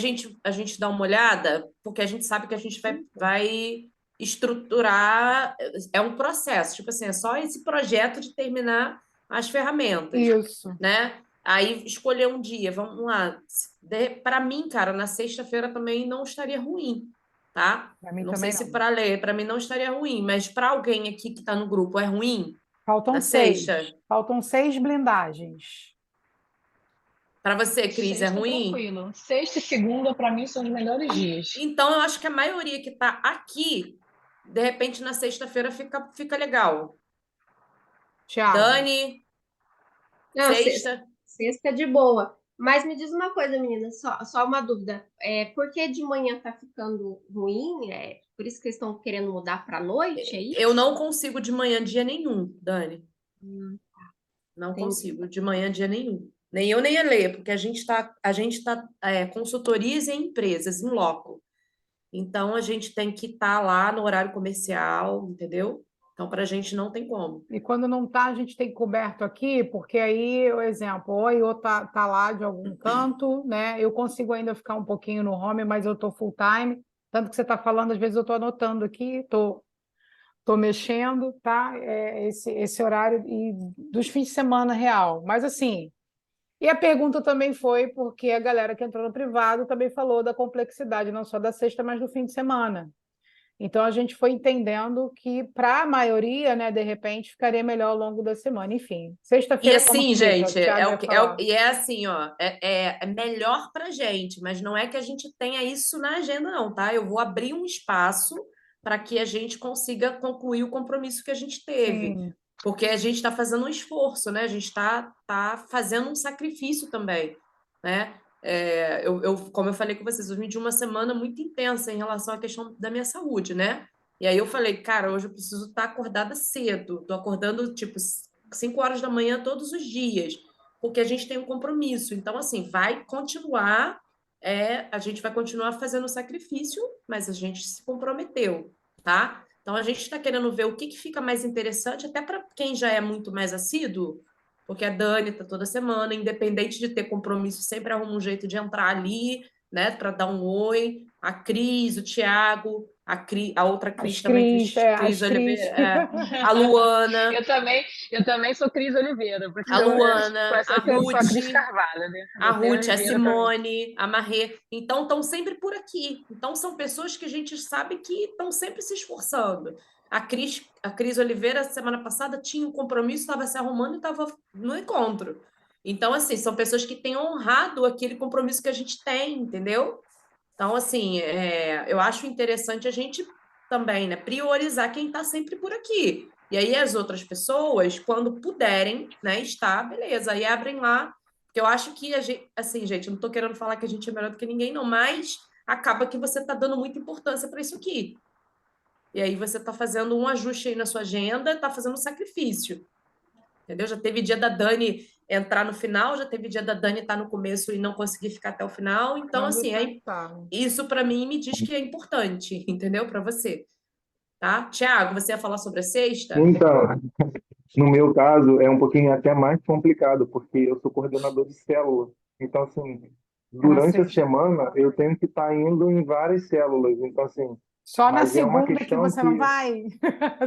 a gente dá uma olhada, porque a gente sabe que a gente vai estruturar, é um processo, tipo assim, é só esse projeto de terminar as ferramentas, isso, né? Aí escolher um dia, vamos lá. Para mim, cara, na sexta-feira também não estaria ruim, tá? para mim Não sei também se não. para ler, para mim não estaria ruim, mas para alguém aqui que está no grupo é ruim Faltam na seis, sexta? faltam 6 blindagens. Para você, Cris, é Sexta, ruim? tranquilo. Sexta e segunda, para mim, são os melhores dias. Então, eu acho que a maioria que está aqui, de repente, na sexta-feira fica legal. Thiago, Dani, Não, sexta. sexta é de boa. Mas me diz uma coisa, menina, só uma dúvida. Por que de manhã tá ficando ruim? Por isso que eles estão querendo mudar para noite, é Eu isso? não consigo de manhã dia nenhum, Dani. Hum, Não entendi. consigo de manhã dia nenhum. Nem eu, nem a Lê, porque a gente tá consultorias em empresas, em loco. Então, a gente tem que estar lá no horário comercial, entendeu? Então, para a gente não tem como. e quando não tá, a gente tem coberto aqui, porque aí, o exemplo, ou eu tá lá de algum canto, né? Eu consigo ainda ficar um pouquinho no home, mas eu tô full time. Tanto que você está falando, às vezes eu estou anotando aqui, tô mexendo, tá? Esse horário e dos fins de semana real. Mas assim, e a pergunta também foi porque a galera que entrou no privado também falou da complexidade, não só da sexta, mas do fim de semana. Então a gente foi entendendo que para a maioria, né, de repente, ficaria melhor ao longo da semana. Enfim, E sexta-feira como assim, que fica? O gente, Thiago ia falar. e é assim, ó, é melhor pra gente, mas não é que a gente tenha isso na agenda, não, tá? Eu vou abrir um espaço para que a gente consiga concluir o compromisso que a gente teve, Sim, porque a gente está fazendo um esforço, né? A gente tá fazendo um sacrifício também, né? Como eu falei com vocês, eu vim de uma semana muito intensa em relação à questão da minha saúde, né? E aí eu falei, cara, hoje eu preciso estar acordada cedo. Tô acordando, tipo, 5 horas da manhã todos os dias, porque a gente tem um compromisso. Então, assim, a gente vai continuar fazendo o sacrifício, mas a gente se comprometeu, tá? Então, a gente está querendo ver o que fica mais interessante, até para quem já é muito mais assíduo, porque a Dani tá toda semana, independente de ter compromisso, sempre arruma um jeito de entrar ali, né, para dar um oi. A Cris, o Thiago, a outra Cris também, Cris as Cris. Oliveira, a Luana, Eu também sou Cris Oliveira, porque a com Luana, a exceção só a Cris Ruth, Carvalho, né? a Você é Ruth, a Oliveira para mim. Simone, a Marrê. Então, estão sempre por aqui. Então, são pessoas que a gente sabe que estão sempre se esforçando. A Cris Oliveira, semana passada, tinha um compromisso, estava se arrumando e estava no encontro. Então, assim, são pessoas que têm honrado aquele compromisso que a gente tem, entendeu? Então, assim, eu acho interessante a gente também, né, priorizar quem está sempre por aqui. E aí as outras pessoas, quando puderem, né, estar, beleza, aí abrem lá, porque eu acho que a gente, assim, gente, eu não estou querendo falar que a gente é melhor do que ninguém, não, mas acaba que você está dando muita importância para isso aqui. E aí você está fazendo um ajuste aí na sua agenda, está fazendo um sacrifício, entendeu? Já teve dia da Dani entrar no final, já teve dia da Dani estar no começo e não conseguir ficar até o final. Então, Não assim, aí descansar. isso para mim me diz que é importante, entendeu? Para você, tá? Tiago, você ia falar sobre a sexta? Então, no meu caso, é um pouquinho até mais complicado, porque eu sou coordenador de célula. Então, assim, É na durante a sexta. semana eu tenho que estar indo em várias células. Então, assim, Só na mas é uma segunda que questão você não que, vai?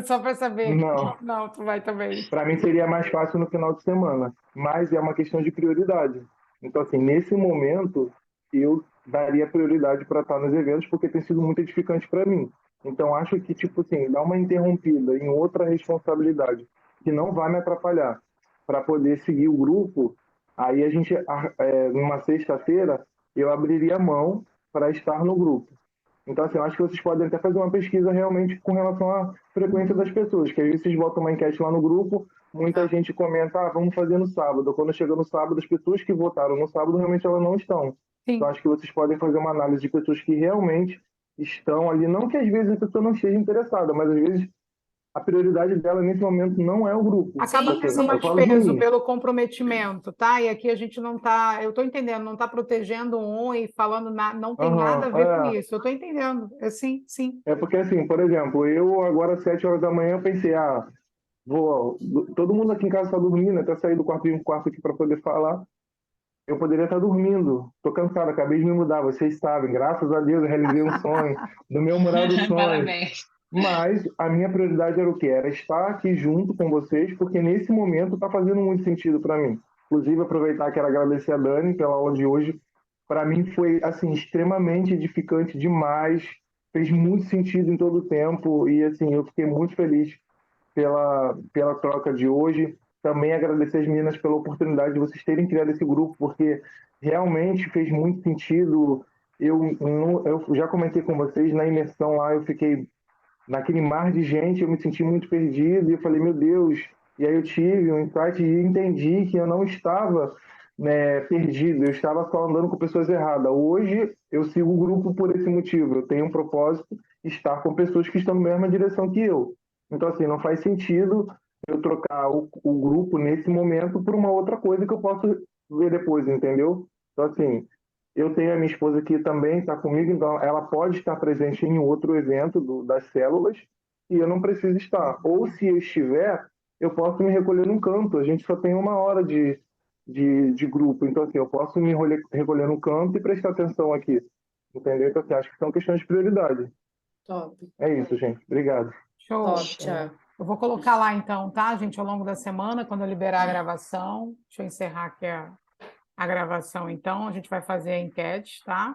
Só para saber. não, Não, tu vai também. para mim seria mais fácil no final de semana, mas é uma questão de prioridade. Então, assim, nesse momento, eu daria prioridade para estar nos eventos, porque tem sido muito edificante para mim. Então, acho que, tipo assim, dar uma interrompida em outra responsabilidade que não vai me atrapalhar para poder seguir o grupo, aí a gente, numa sexta-feira, eu abriria mão para estar no grupo. Então, assim, eu acho que vocês podem até fazer uma pesquisa realmente com relação à frequência das pessoas, que às vezes vocês botam uma enquete lá no grupo, muita Tá. gente comenta, vamos fazer no sábado. Quando chega no sábado, as pessoas que votaram no sábado realmente elas não estão. Então, Sim. acho que vocês podem fazer uma análise de pessoas que realmente estão ali. Não que às vezes a pessoa não esteja interessada, mas às vezes a prioridade dela nesse momento não é o grupo. Acaba Sim, Assim, tendo eu sim. mais falo de peso mim. pelo comprometimento, tá? E aqui a gente não está, eu estou entendendo, não está protegendo um e falando, não tem nada a Aham, ver com isso. Eu estou entendendo. É sim, sim. é porque assim, por exemplo, eu agora às 7 horas da manhã eu pensei, todo mundo aqui em casa está dormindo, até sair do quarto e um quarto aqui para poder falar. Eu poderia estar dormindo. Estou cansado, acabei de me mudar, vocês sabem. Graças a Deus eu realizei um sonho, do meu mural dos sonhos. Parabéns. Mas a minha prioridade era o quê? Era estar aqui junto com vocês, porque nesse momento está fazendo muito sentido para mim. Inclusive, aproveitar, quero agradecer a Dani pela aula de hoje. Para mim foi assim extremamente edificante demais, fez muito sentido em todo o tempo e assim eu fiquei muito feliz pela troca de hoje. Também agradecer as meninas pela oportunidade de vocês terem criado esse grupo, porque realmente fez muito sentido. Eu já comentei com vocês, na imersão lá, eu fiquei naquele mar de gente, eu me senti muito perdido e eu falei, meu Deus. E aí eu tive um insight e entendi que eu não estava, né, perdido, eu estava só andando com pessoas erradas. Hoje eu sigo o grupo por esse motivo, eu tenho um propósito, estar com pessoas que estão na mesma direção que eu. Então, assim, não faz sentido eu trocar o grupo nesse momento por uma outra coisa que eu posso ver depois, entendeu? Então, assim, eu tenho a minha esposa que também está comigo, então ela pode estar presente em outro evento das células e eu não preciso estar. Ou se eu estiver, eu posso me recolher num canto. A gente só tem 1 hora de grupo, então assim, eu posso me recolher num canto e prestar atenção aqui. Entendeu? Então, assim, acho que são questões de prioridade. Top, É isso, gente. Obrigado. Show. top, Tiago. Eu vou colocar lá então, tá, gente, ao longo da semana, quando eu liberar a gravação. Deixa eu encerrar aqui a gravação, então. A gente vai fazer a enquete, tá?